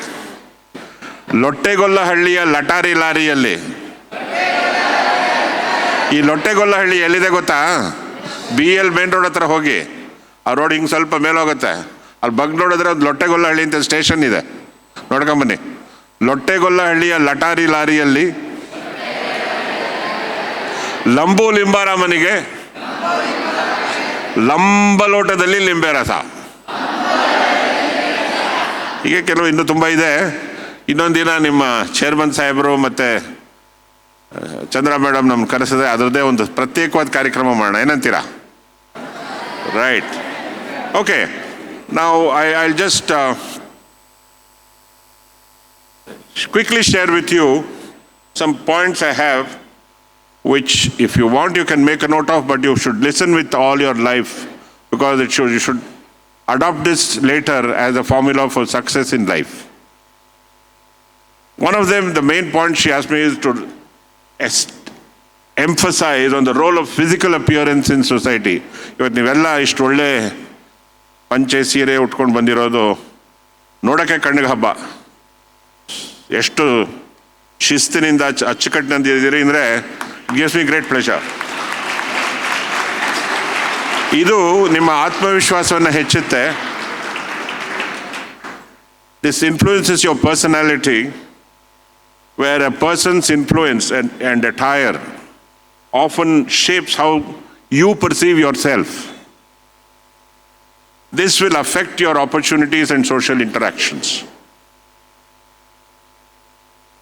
ಲೊಟ್ಟೆಗೊಲ್ಲಹಳ್ಳಿಯ ಲಟಾರಿ ಲಾರಿಯಲ್ಲಿ, ಈ ಲೊಟ್ಟೆಗೊಲ್ಲಹಳ್ಳಿ ಎಲ್ಲಿದೆ ಗೊತ್ತಾ? BL ಮೇನ್ ರೋಡ್ ಹತ್ರ ಹೋಗಿ, ಆ ರೋಡ್ ಹಿಂಗೆ ಸ್ವಲ್ಪ ಮೇಲೆ ಹೋಗುತ್ತೆ, ಅಲ್ಲಿ ಬಗ್ ನೋಡಿದ್ರೆ ಒಂದು ಲೊಟ್ಟೆಗೊಲ್ಲಹಳ್ಳಿ ಅಂತ ಸ್ಟೇಷನ್ ಇದೆ, ನೋಡ್ಕೊಂಬನ್ನಿ. ಲೊಟ್ಟೆಗೊಲ್ಲಹಳ್ಳಿಯ ಲಟಾರಿ ಲಾರಿಯಲ್ಲಿ ಲಂಬು ಲಿಂಬಾರಾಮನಿಗೆ ಲಂಬಲೋಟದಲ್ಲಿ ಲಿಂಬೆ ರಸ. ಹೀಗೆ ಕೆಲವು ಇನ್ನೂ ತುಂಬ ಇದೆ. ಇನ್ನೊಂದಿನ ನಿಮ್ಮ ಚೇರ್ಮನ್ ಸಾಹೇಬರು ಮತ್ತು ಚಂದ್ರ ಮೇಡಮ್ ನಮ್ಗೆ ಕರೆಸಿದ್ರೆ ಅದರದ್ದೇ ಒಂದು ಪ್ರತ್ಯೇಕವಾದ ಕಾರ್ಯಕ್ರಮ ಮಾಡೋಣ, ಏನಂತೀರಾ? Right, okay. ನಾವು I'll just quickly share with you some points I have, which if you want you can make a note of, but you should listen with all your life, because you should adopt this later as a formula for success in life. One of them, the main point she asked me, is to emphasize on the role of physical appearance in society. ಇವತ್ತು ನೀವೆಲ್ಲ ಇಷ್ಟು ಒಳ್ಳೆ ಪಂಚೆ ಸೀರೆ ಉಟ್ಕೊಂಡು ಬಂದಿರೋದು ನೋಡೋಕ್ಕೆ ಕಣ್ಣಿಗೆ ಹಬ್ಬ. ಎಷ್ಟು ಶಿಸ್ತಿನಿಂದ ಅಚ್ಚುಕಟ್ಟಿನಿಂದಿದ್ದೀರಿ ಅಂದರೆ gives me great pleasure. ಇದು ನಿಮ್ಮ ಆತ್ಮವಿಶ್ವಾಸವನ್ನು ಹೆಚ್ಚುತ್ತೆ. This influences your personality, where a person's influence and attire often shapes how you perceive yourself. This will affect your opportunities and social interactions.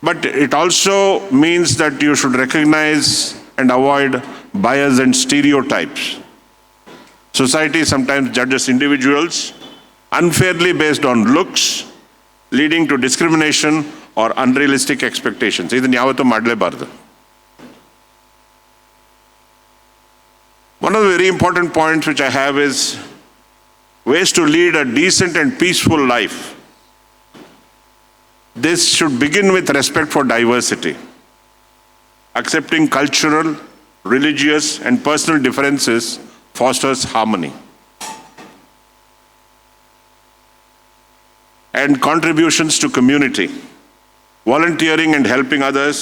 But it also means that you should recognize and avoid bias and stereotypes. Society sometimes judges individuals unfairly based on looks, leading to discrimination or unrealistic expectations. ಇದನ್ನು ಯಾವತ್ತೂ ಮಾಡಲೇಬಾರದು. One of the very important points which I have is ways to lead a decent and peaceful life. This should begin with respect for diversity. Accepting cultural, religious, and personal differences fosters harmony. And contributions to community. Volunteering and helping others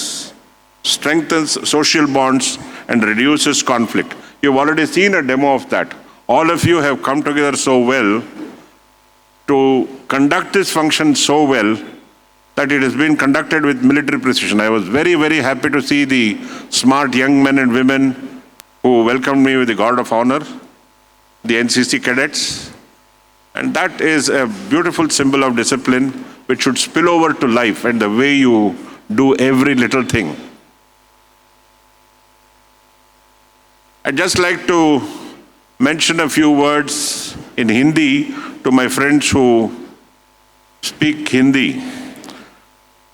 strengthens social bonds and reduces conflict. You've already seen a demo of that. All of you have come together so well to conduct this function so well that it has been conducted with military precision. I was very, very happy to see the smart young men and women who welcomed me with the Guard of Honor, the NCC cadets. And that is a beautiful symbol of discipline which should spill over to life and the way you do every little thing. I'd just like to mention a few words in Hindi to my friends who speak Hindi.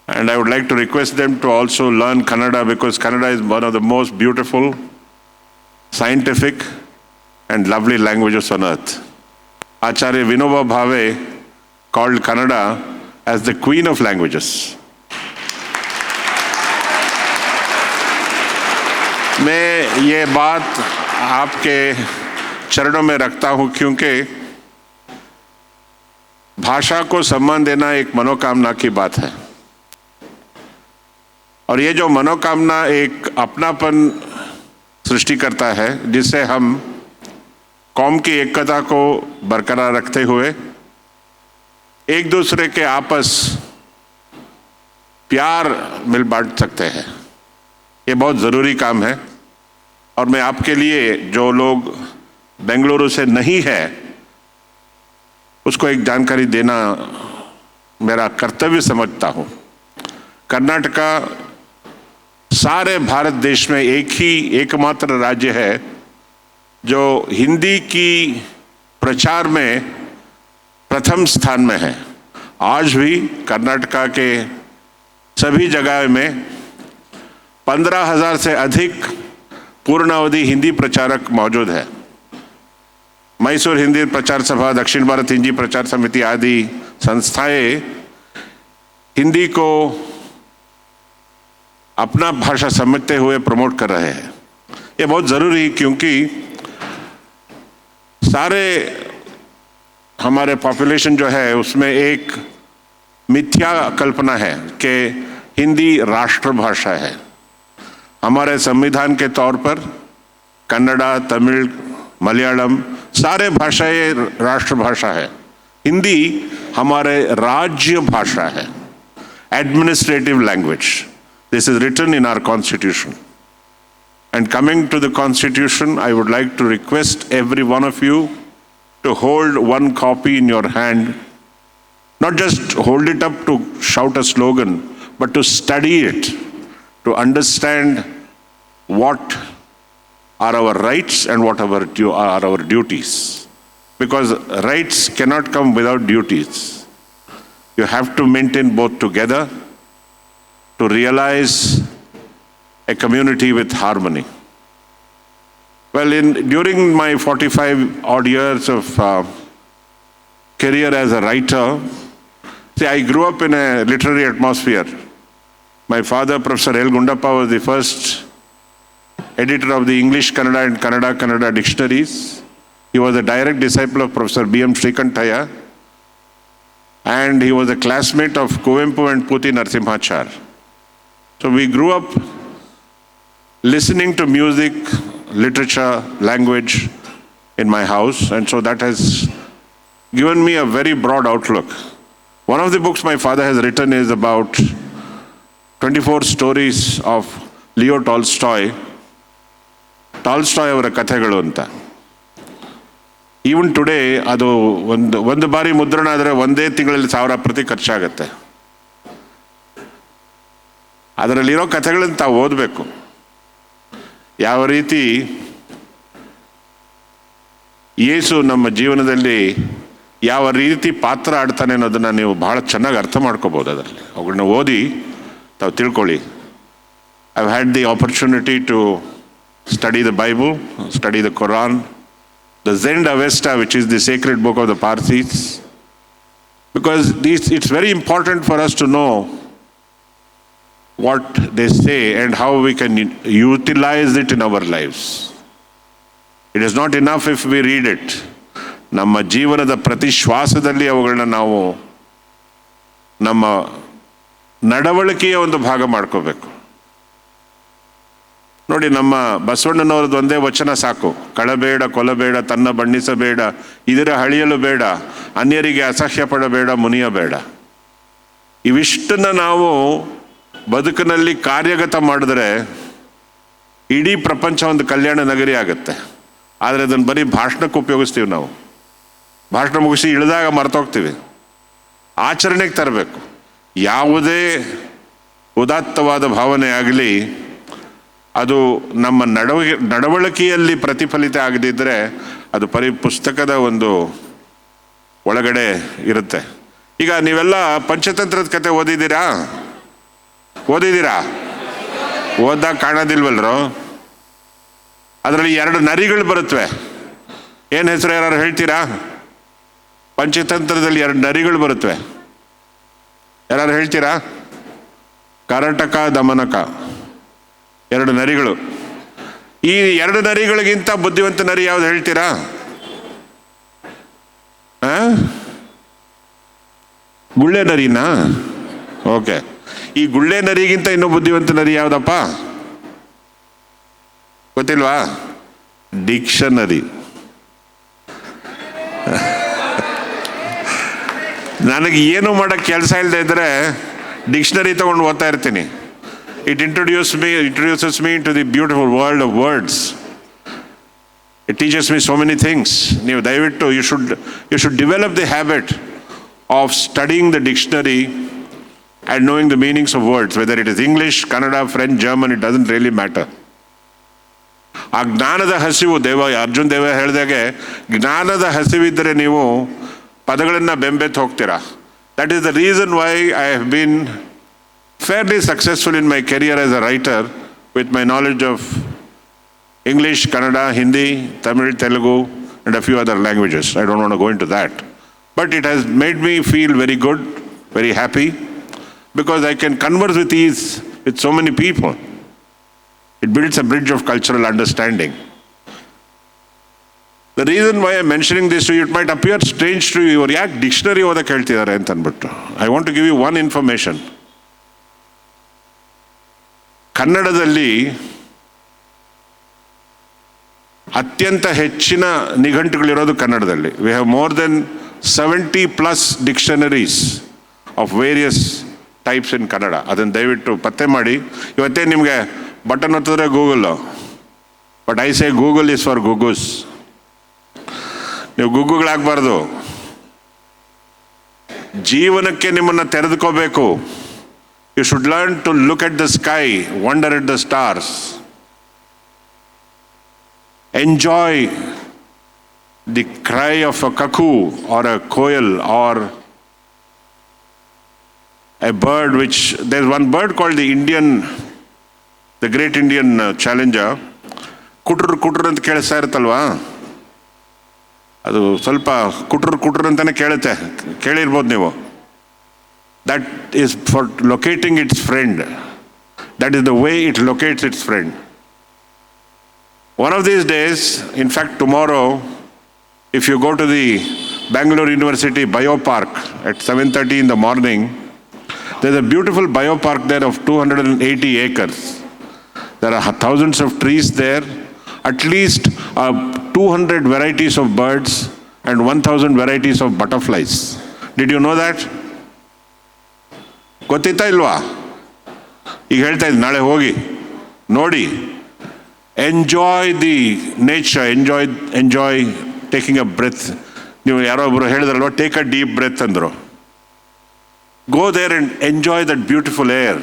And I would like to request them to also learn Kannada, because Kannada is one of the most beautiful, scientific, and lovely languages on earth. Acharya Vinoba Bhave called Kannada as the queen of languages. मैं ये बात आपके चरणों में रखता हूँ, क्योंकि भाषा को सम्मान देना एक मनोकामना की बात है. और ये जो मनोकामना एक अपनापन सृष्टि करता है, जिससे हम कौम की एकता को बरकरार रखते हुए एक दूसरे के आपस प्यार मिल बांट सकते हैं. ये बहुत ज़रूरी काम है. और मैं आपके लिए, जो लोग बेंगलुरु से नहीं है, उसको एक जानकारी देना मेरा कर्तव्य समझता हूँ. कर्नाटका सारे भारत देश में एकमात्र राज्य है जो हिंदी की प्रचार में प्रथम स्थान में है. आज भी कर्नाटका के सभी जगह में 15,000 से अधिक पूर्णावधि हिंदी प्रचारक मौजूद है। मैसूर हिंदी प्रचार सभा, दक्षिण भारत हिंदी प्रचार समिति आदि संस्थाएं हिंदी को अपना भाषा समझते हुए प्रमोट कर रहे हैं। ये बहुत ज़रूरी, क्योंकि सारे हमारे पॉपुलेशन जो है उसमें एक मिथ्या कल्पना है कि हिंदी राष्ट्रभाषा है। हमारे संविधान के तौर पर कन्नड़ा, तमिल, मलयालम सारे भाषाएं राष्ट्रभाषा है। हिंदी हमारे राज्य भाषा है, administrative language. This is written in our constitution. And coming to the Constitution, I would like to request every one of you to hold one copy in your hand. Not just hold it up to shout a slogan, but to study it, to understand what are our rights and what are our duties. Because rights cannot come without duties. You have to maintain both together to realize a community with harmony. Well, during my 45 odd years of career as a writer, see, I grew up in a literary atmosphere. My father, Professor L. Gundappa, was the first editor of the English, Kannada and Kannada dictionaries. He was a direct disciple of Professor B.M. Srikantaya, and he was a classmate of Kuvempu and Puti Narasimhachar. So we grew up listening to music, literature, language in my house, and so that has given me a very broad outlook. One of the books my father has written is about 24 stories of Leo Tolstoy. Tolstoy ಅವರ ಕಥೆಗಳು ಅಂತ. Even today ಅದು ಒಂದು ಬಾರಿ ಮುದ್ರಣ ಆದರೆ ಒಂದೇ ತಿಂಗಳಲ್ಲಿ 1000 ಪ್ರತಿ ಖರ್ಚಾಗತ್ತೆ. ಅದರಲ್ಲಿರೋ ಕಥೆಗಳನ್ನು ತಾವು ಓದಬೇಕು. ಯಾವ ರೀತಿ ಯೇಸು ನಮ್ಮ ಜೀವನದಲ್ಲಿ ಯಾವ ರೀತಿ ಪಾತ್ರ ಆಡ್ತಾನೆ ಅನ್ನೋದನ್ನು ನೀವು ಬಹಳ ಚೆನ್ನಾಗಿ ಅರ್ಥ ಮಾಡ್ಕೋಬೋದು. ಅದರಲ್ಲಿ ಅವುಗಳನ್ನ ಓದಿ ತಾವು ತಿಳ್ಕೊಳ್ಳಿ. I have had the opportunity to study the Bible, study the Quran, the Zend Avesta, which is the sacred book of the Parsis, because it's very important for us to know what they say and how we can utilize it in our lives. It is not enough if we read it. ನಮ್ಮ ಜೀವನದ ಪ್ರತಿ ಶ್ವಾಸದಲ್ಲಿ ಅವುಗಳನ್ನ ನಾವು ನಮ್ಮ ನಡವಳಿಕೆಯ ಒಂದು ಭಾಗ ಮಾಡ್ಕೋಬೇಕು. ನೋಡಿ, ನಮ್ಮ ಬಸವಣ್ಣನವರದ್ದು ಒಂದೇ ವಚನ ಸಾಕು: ಕಳಬೇಡ, ಕೊಲಬೇಡ, ತನ್ನ ಬಣ್ಣಿಸಬೇಡ, ಇದರ ಹಳಿಯಲು ಬೇಡ, ಅನ್ಯರಿಗೆ ಅಸಹ್ಯ ಪಡಬೇಡ, ಮುನಿಯಬೇಡ. ಇವಿಷ್ಟನ್ನ ನಾವು ಬದುಕಿನಲ್ಲಿ ಕಾರ್ಯಗತ ಮಾಡಿದ್ರೆ ಇಡೀ ಪ್ರಪಂಚ ಒಂದು ಕಲ್ಯಾಣ ನಗರಿ ಆಗುತ್ತೆ. ಆದರೆ ಅದನ್ನು ಬರೀ ಭಾಷಣಕ್ಕೆ ಉಪಯೋಗಿಸ್ತೀವಿ ನಾವು. ಭಾಷಣ ಮುಗಿಸಿ ಇಳಿದಾಗ ಮರ್ತೋಗ್ತೀವಿ. ಆಚರಣೆಗೆ ತರಬೇಕು. ಯಾವುದೇ ಉದಾತ್ತವಾದ ಭಾವನೆ ಆಗಲಿ, ಅದು ನಮ್ಮ ನಡವಳಿಕೆಯಲ್ಲಿ ಪ್ರತಿಫಲಿತ ಆಗದಿದ್ದರೆ ಅದು ಪುಸ್ತಕದ ಒಂದು ಒಳಗಡೆ ಇರುತ್ತೆ. ಈಗ ನೀವೆಲ್ಲ ಪಂಚತಂತ್ರದ ಕತೆ ಓದಿದ್ದೀರಾ? ಓದಾಗ ಕಾಣೋದಿಲ್ವಲ್ರು? ಅದರಲ್ಲಿ 2 ನರಿಗಳು ಬರುತ್ತವೆ. ಏನು ಹೆಸರು ಯಾರು ಹೇಳ್ತೀರಾ? ಪಂಚತಂತ್ರದಲ್ಲಿ 2 ನರಿಗಳು ಬರುತ್ತವೆ. ಯಾರು ಹೇಳ್ತೀರಾ? ಕರಟಕ, ದಮನಕ, 2 ನರಿಗಳು. ಈ 2 ನರಿಗಳಿಗಿಂತ ಬುದ್ಧಿವಂತ ನರಿ ಯಾವ್ದು ಹೇಳ್ತೀರಾ? ಗುಳ್ಳೆ ನರಿನಾ? ಓಕೆ. ಈ ಗುಳ್ಳೆ ನರಿಗಿಂತ ಇನ್ನೂ ಬುದ್ಧಿವಂತ ನರಿ ಯಾವುದಪ್ಪ ಗೊತ್ತಿಲ್ವಾ? ಡಿಕ್ಷನರಿ. ನನಗೆ ಏನು ಮಾಡೋಕ್ಕೆ ಕೆಲಸ ಇಲ್ಲದೆ ಇದ್ದರೆ ಡಿಕ್ಷನರಿ ತಗೊಂಡು ಓದ್ತಾ ಇರ್ತೀನಿ. It introduces me into the beautiful world of words. It teaches me so many things. ನೀವು ದಯವಿಟ್ಟು you should develop the habit of studying the dictionary and knowing the meanings of words, whether it is English, Kannada, French, German, it doesn't really matter. ಆ ಜ್ಞಾನದ ಹಸಿವು, ಅರ್ಜುನ್ ದೇವ ಹೇಳಿದಾಗೆ, ಜ್ಞಾನದ ಹಸಿವಿದ್ದರೆ ನೀವು ಪದಗಳನ್ನು ಬೆಂಬೆತ್ತು ಹೋಗ್ತೀರಾ. That is the reason why I have been fairly successful in my career as a writer, with my knowledge of English, Kannada, Hindi, Tamil, Telugu, and a few other languages. I don't want to go into that. But it has made me feel very good, very happy, because I can converse with ease with so many people. It builds a bridge of cultural understanding. The reason why I'm mentioning this to you, it might appear strange to you, ಯಾಕೆ dictionary ಓದಕ್ಕೆ ಹೇಳ್ತಿದ್ದಾರೆ ಅಂತ ಅಂದ್ಬಿಟ್ಟು. I want to give you one information. ಕನ್ನಡದಲ್ಲಿ ಅತ್ಯಂತ ಹೆಚ್ಚಿನ ನಿಘಂಟುಗಳಿರೋದು ಕನ್ನಡದಲ್ಲಿ. We have more than 70+ dictionaries of various types in Kannada. ಅದನ್ನು ದಯವಿಟ್ಟು ಪತ್ತೆ ಮಾಡಿ. ಇವತ್ತೇ ನಿಮಗೆ ಬಟನ್ ಒತ್ತಿದ್ರೆ Google, but I say Google is for googoos. ನೀವು ಗುಗ್ಗುಗಳಾಗಬಾರ್ದು. ಜೀವನಕ್ಕೆ ನಿಮ್ಮನ್ನು ತೆರೆದುಕೋಬೇಕು. You should learn to look at the sky, wonder at the stars, enjoy the cry of a cuckoo or a koel or a bird which, there's one bird called the great Indian challenger. ಕುಟ್ರ್ ಅಂತ ಕೇಳಿಸ್ತಾ ಇರುತ್ತಲ್ವಾ, ಅದು ಸ್ವಲ್ಪ ಕುಟ್ರ್ ಅಂತಾನೆ ಕೇಳುತ್ತೆ, ಕೇಳಿರ್ಬೋದು ನೀವು. That is for locating it's friend. That is the way it ಲೊಕೇಟ್ಸ್ it's friend. One of these days, in fact tomorrow, if you go to the Bangalore University Biopark at 7:30 in the morning, there's a beautiful biopark there of 280 acres. There are thousands of trees there, at least 200 varieties of birds and 1,000 varieties of butterflies. Did you know that? ಗೊತ್ತಿತ್ತಾ ಇಲ್ವಾ? ಈಗ ಹೇಳ್ತಾ ಇದ್ದೀನಿ, ನಾಳೆ ಹೋಗಿ ನೋಡಿ. Enjoy the nature, enjoy taking a breath. ನೀವು ಯಾರೋ ಒಬ್ಬರು ಹೇಳಿದ್ರಲ್ವ, ಟೇಕ್ ಅ ಡೀಪ್ ಬ್ರೆತ್ ಅಂದರು. Go there and enjoy that beautiful air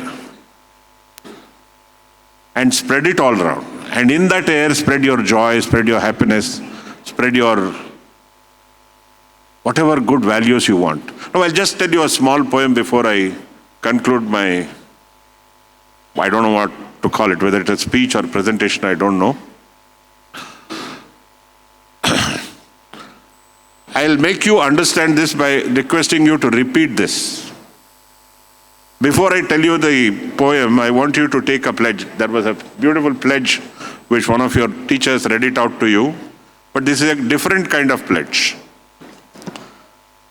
and spread it all around. And in that air, spread your joy, spread your happiness, spread your whatever good values you want. Now, I'll just tell you a small poem before I conclude my, I don't know what to call it, whether it's a speech or presentation, I don't know. I'll make you understand this by requesting you to repeat this. Before I tell you the poem, I want you to take a pledge. There was a beautiful pledge which one of your teachers read it out to you, but this is a different kind of pledge.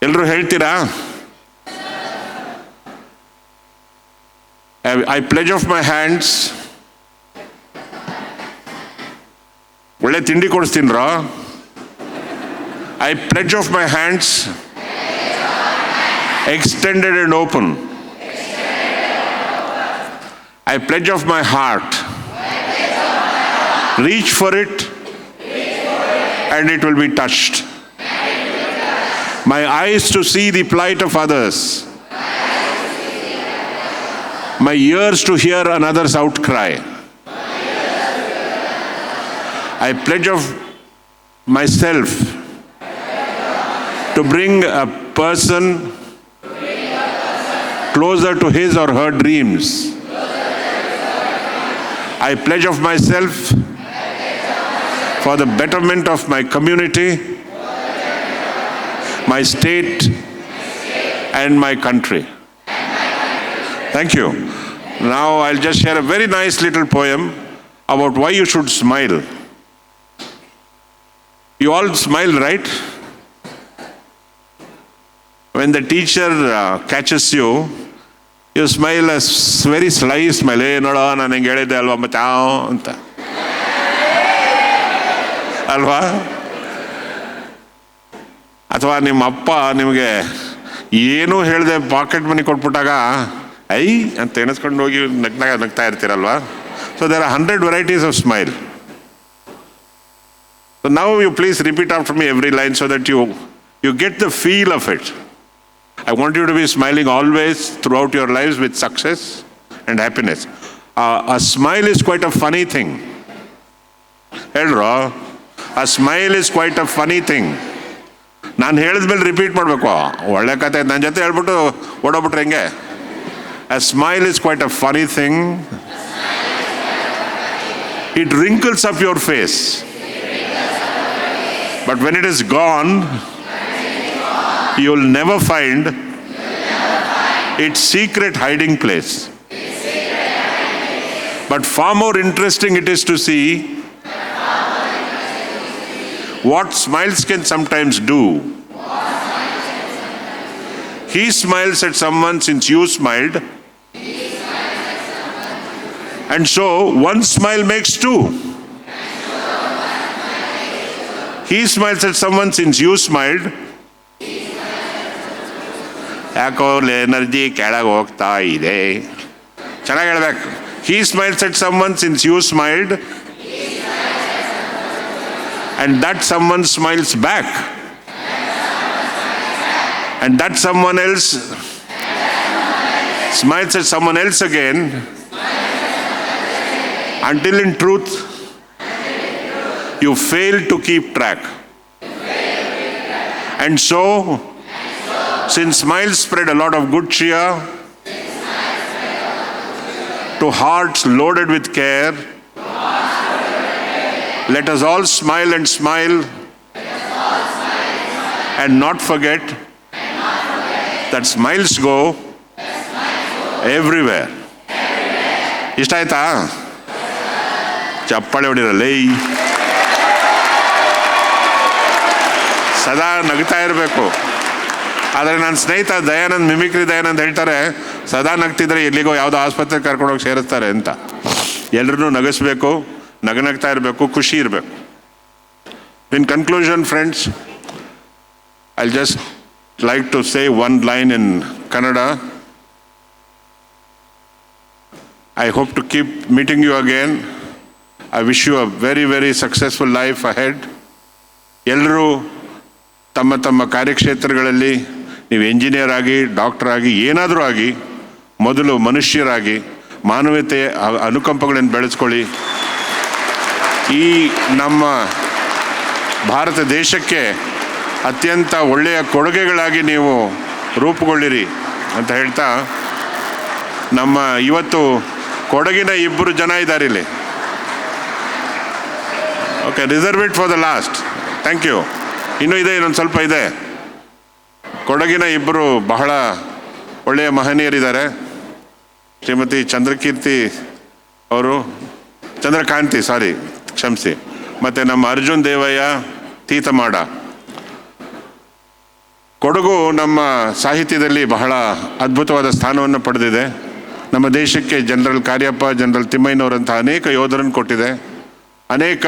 Ellaru heltira? I pledge of my hands. ಒಳ್ಳೆ ತಿಂಡಿ ಕೊಡಿಸ್ತೀನ್ರಾ? I pledge of my hands, extended and open. I pledge of my heart. Reach for it and it will be touched. My eyes to see the plight of others. My ears to hear another's outcry. I pledge of myself to bring a person closer to his or her dreams. I pledge of myself for the betterment of my community, my state, and my country. Thank you. Now I'll just share a very nice little poem about why you should smile. You all smile, right? When the teacher catches you, you smile a very sly smile. Hey, noda, ನಾನು ಹಿಂಗೆ ಹೇಳಿದ್ದೆ ಅಲ್ವಾ ಮತ್ತೆ ಅಂತ ಅಲ್ವಾ? ಅಥವಾ ನಿಮ್ಮ ಅಪ್ಪ ನಿಮಗೆ ಏನೂ ಹೇಳಿದೆ ಪಾಕೆಟ್ ಮನಿ ಕೊಟ್ಬಿಟ್ಟಾಗ ಐ ಅಂತ ಎಣಿಸ್ಕೊಂಡು ಹೋಗಿ ನಗ್ತಾ ಇರ್ತೀರಲ್ವಾ? So there are 100 varieties of smile. So now you please repeat after me every line so that you get the feel of it. I want you to be smiling always throughout your lives with success and happiness. A smile is quite a funny thing. Hello, a smile is quite a funny thing. ನಾನು ಹೇಳಿದ್ಮೇಲೆ repeat ಮಾಡಬೇಕು. ಒಳ್ಳೆ ಕತೆ ನನ್ನ ಜೊತೆ ಹೇಳ್ಬಿಟ್ಟು ಓಡೋಗ್ಬಿಟ್ರೆ ಹೆಂಗೆ? A smile is quite a funny thing. It wrinkles up your face. But when it is gone, you will never find its secret hiding place. But far more interesting it is to see what smiles can sometimes do. He smiles at someone since you smiled. And so one smile makes two. He smiles at someone since you smiled. ಯಾಕೋ energy ಕೆಳಗೆ ಹೋಗ್ತಾ ಇದೆ. ಚೆನ್ನಾಗಿ ಹೇಳ್ಬೇಕು. He smiles at someone since you smiled. And that someone smiles back. And that someone else smiles at someone else again. Until in truth, you fail to keep track. And so, since smiles spread a lot of good cheer to hearts loaded with care, let us all smile and smile and not forget that smiles go everywhere. ಇಷ್ಟ ಆಯ್ತಾ? ಚಪ್ಪಾಳೆ ಹೊಡಿರಲ್ಲೇ. ಸದಾ ನಗ್ತಾ ಇರಬೇಕು. ಆದರೆ ನನ್ನ ಸ್ನೇಹಿತ Dayanand, mimicry Dayanand ಹೇಳ್ತಾರೆ, ಸದಾ ನಗ್ತಿದ್ರೆ ಎಲ್ಲಿಗೋ ಯಾವುದೋ ಆಸ್ಪತ್ರೆಗೆ ಕರ್ಕೊಂಡೋಗಿ ಸೇರಿಸ್ತಾರೆ ಅಂತ. ಎಲ್ಲರನ್ನೂ ನಗಿಸ್ಬೇಕು, ನಗ್ತಾ ಇರಬೇಕು, ಖುಷಿ ಇರಬೇಕು. In conclusion friends, I'll just like to say one line in Kannada. I hope to keep meeting you again. I wish you a very, very successful life ahead. ಎಲ್ಲರೂ ತಮ್ಮ ತಮ್ಮ ಕಾರ್ಯಕ್ಷೇತ್ರಗಳಲ್ಲಿ, ನೀವು ಎಂಜಿನಿಯರ್ ಆಗಿ, ಡಾಕ್ಟರ್ ಆಗಿ, ಏನಾದರೂ ಆಗಿ, ಮೊದಲು ಮನುಷ್ಯರಾಗಿ ಮಾನವೀಯತೆಯ ಅನುಕಂಪಗಳನ್ನು ಬೆಳೆಸ್ಕೊಳ್ಳಿ. ಈ ನಮ್ಮ ಭಾರತ ದೇಶಕ್ಕೆ ಅತ್ಯಂತ ಒಳ್ಳೆಯ ಕೊಡುಗೆಗಳಾಗಿ ನೀವು ರೂಪುಗೊಳ್ಳಿರಿ ಅಂತ ಹೇಳ್ತಾ, ನಮ್ಮ ಇವತ್ತು ಕೊಡಗಿನ 2 ಜನ ಇದ್ದಾರೆ ಇಲ್ಲಿ. Okay, reserve it for the last. Thank you. ಇನ್ನೂ ಇದೆ, ಇನ್ನೊಂದು ಸ್ವಲ್ಪ ಇದೆ. ಕೊಡಗಿನ 2 ಬಹಳ ಒಳ್ಳೆಯ ಮಹನೀಯರಿದ್ದಾರೆ. ಶ್ರೀಮತಿ ಚಂದ್ರಕಾಂತಿ ಕ್ಷಮಿಸಿ, ಮತ್ತು ನಮ್ಮ ಅರ್ಜುನ್ ದೇವಯ್ಯ ತೀತಮಾಡ. ಕೊಡಗು ನಮ್ಮ ಸಾಹಿತ್ಯದಲ್ಲಿ ಬಹಳ ಅದ್ಭುತವಾದ ಸ್ಥಾನವನ್ನು ಪಡೆದಿದೆ. ನಮ್ಮ ದೇಶಕ್ಕೆ ಜನರಲ್ ಕಾರ್ಯಪ್ಪ, ಜನರಲ್ ತಿಮ್ಮಯ್ಯನವರಂಥ ಅನೇಕ ಯೋಧರನ್ನು ಕೊಟ್ಟಿದೆ, ಅನೇಕ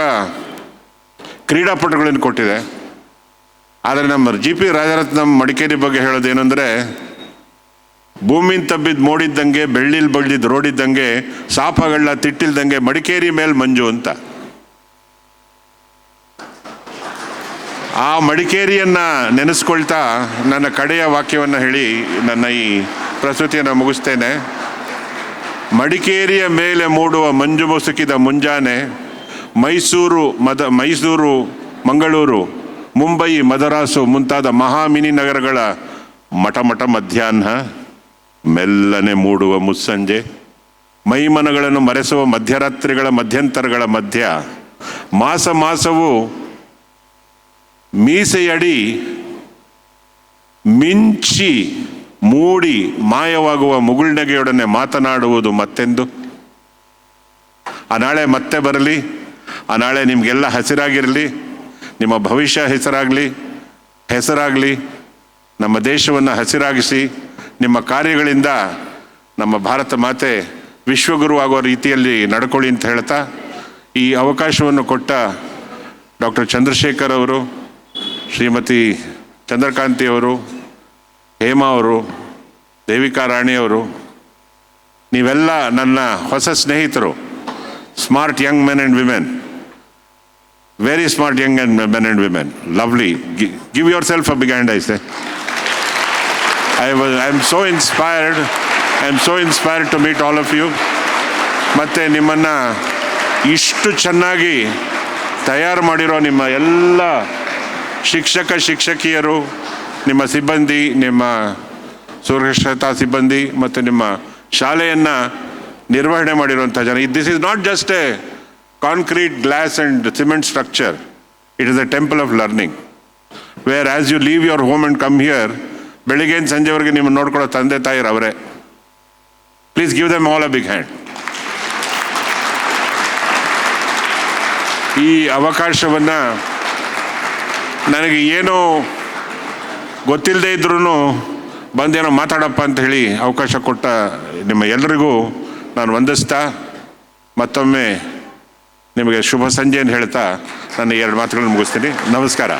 ಕ್ರೀಡಾಪಟುಗಳನ್ನು ಕೊಟ್ಟಿದೆ. ಆದರೆ ನಮ್ಮ GP ರಾಜರತ್ನಂ ಮಡಿಕೇರಿ ಬಗ್ಗೆ ಹೇಳೋದೇನೆಂದರೆ, ಭೂಮಿನ ತಬ್ಬಿದ್ದು ಮೋಡಿದ್ದಂಗೆ, ಬೆಳ್ಳಿಲ್ ಬಳ್ದಿದ್ದು ರೋಡಿದ್ದಂಗೆ, ಸಾಪಗಳ ತಿಟ್ಟಿಲ್ದಂಗೆ ಮಡಿಕೇರಿ ಮೇಲೆ ಮಂಜು ಅಂತ. ಆ ಮಡಿಕೇರಿಯನ್ನು ನೆನೆಸ್ಕೊಳ್ತಾ ನನ್ನ ಕಡೆಯ ವಾಕ್ಯವನ್ನು ಹೇಳಿ ನನ್ನ ಈ ಪ್ರಸ್ತುತಿಯನ್ನು ಮುಗಿಸ್ತೇನೆ. ಮಡಿಕೇರಿಯ ಮೇಲೆ ಮೂಡುವ ಮಂಜು ಮುಸುಕಿದ ಮುಂಜಾನೆ, ಮೈಸೂರು, ಮಂಗಳೂರು, ಮುಂಬೈ, ಮದರಾಸು ಮುಂತಾದ ಮಹಾಮಿನಿ ನಗರಗಳ ಮಠ ಮಧ್ಯಾಹ್ನ, ಮೆಲ್ಲನೆ ಮೂಡುವ ಮುಸ್ಸಂಜೆ, ಮೈಮನಗಳನ್ನು ಮರೆಸುವ ಮಧ್ಯರಾತ್ರಿಗಳ ಮಧ್ಯಂತರಗಳ ಮಧ್ಯ, ಮಾಸವು ಮೀಸೆಯಡಿ ಮಿಂಚಿ ಮೂಡಿ ಮಾಯವಾಗುವ ಮುಗುಳ್ನಗೆಯೊಡನೆ ಮಾತನಾಡುವುದು ಮತ್ತೆಂದು. ಆ ನಾಳೆ ಮತ್ತೆ ಬರಲಿ. ಆ ನಾಳೆ ನಿಮಗೆಲ್ಲ ಹಸಿರಾಗಿರಲಿ. ನಿಮ್ಮ ಭವಿಷ್ಯ ಹೆಸರಾಗಲಿ. ನಮ್ಮ ದೇಶವನ್ನು ಹಸಿರಾಗಿಸಿ ನಿಮ್ಮ ಕಾರ್ಯಗಳಿಂದ ನಮ್ಮ ಭಾರತ ಮಾತೆ ವಿಶ್ವಗುರು ಆಗುವ ರೀತಿಯಲ್ಲಿ ನಡ್ಕೊಳ್ಳಿ ಅಂತ ಹೇಳ್ತಾ, ಈ ಅವಕಾಶವನ್ನು ಕೊಟ್ಟ ಡಾಕ್ಟರ್ ಚಂದ್ರಶೇಖರ್ ಅವರು, ಶ್ರೀಮತಿ ಚಂದ್ರಕಾಂತಿಯವರು, ಹೇಮಾ ಅವರು, ದೇವಿಕಾ ರಾಣಿಯವರು, ನೀವೆಲ್ಲ ನನ್ನ ಹೊಸ ಸ್ನೇಹಿತರು, smart young men and women, very smart young men and women, lovely. Give yourself a big hand, I say. I am so inspired to meet all of you. ಮತ್ತು ನಿಮ್ಮನ್ನು ಇಷ್ಟು ಚೆನ್ನಾಗಿ ತಯಾರು ಮಾಡಿರೋ ನಿಮ್ಮ ಎಲ್ಲ ಶಿಕ್ಷಕಿಯರು, ನಿಮ್ಮ ಸಿಬ್ಬಂದಿ, ನಿಮ್ಮ ಸುರಕ್ಷತಾ ಸಿಬ್ಬಂದಿ ಮತ್ತು ನಿಮ್ಮ ಶಾಲೆಯನ್ನು ನಿರ್ವಹಣೆ ಮಾಡಿರುವಂಥ ಜನ. This is not just A concrete, glass and cement structure. It is a temple of learning. Where as you leave your home and come here, ಬೆಳಿಗ್ಗೆಯಿಂದ ಸಂಜೆವರೆಗೆ ನಿಮ್ಮನ್ನು ನೋಡ್ಕೊಳ್ಳೋ ತಂದೆ ತಾಯಿರು ಅವರೇ. Please give them all a big hand. ಈ ಅವಕಾಶವನ್ನು ನನಗೆ ಏನೋ ಗೊತ್ತಿಲ್ಲದೆ ಇದ್ರೂ ಬಂದೇನೋ ಮಾತಾಡಪ್ಪ ಅಂತ ಹೇಳಿ ಅವಕಾಶ ಕೊಟ್ಟ ನಿಮ್ಮ ಎಲ್ರಿಗೂ ನಾನು ವಂದಿಸ್ತಾ ಮತ್ತೊಮ್ಮೆ ನಿಮಗೆ ಶುಭ ಸಂಜೆಯನ್ನು ಹೇಳ್ತಾ ನನ್ನ 2 ಮಾತುಗಳನ್ನು ಮುಗಿಸ್ತೀನಿ. ನಮಸ್ಕಾರ.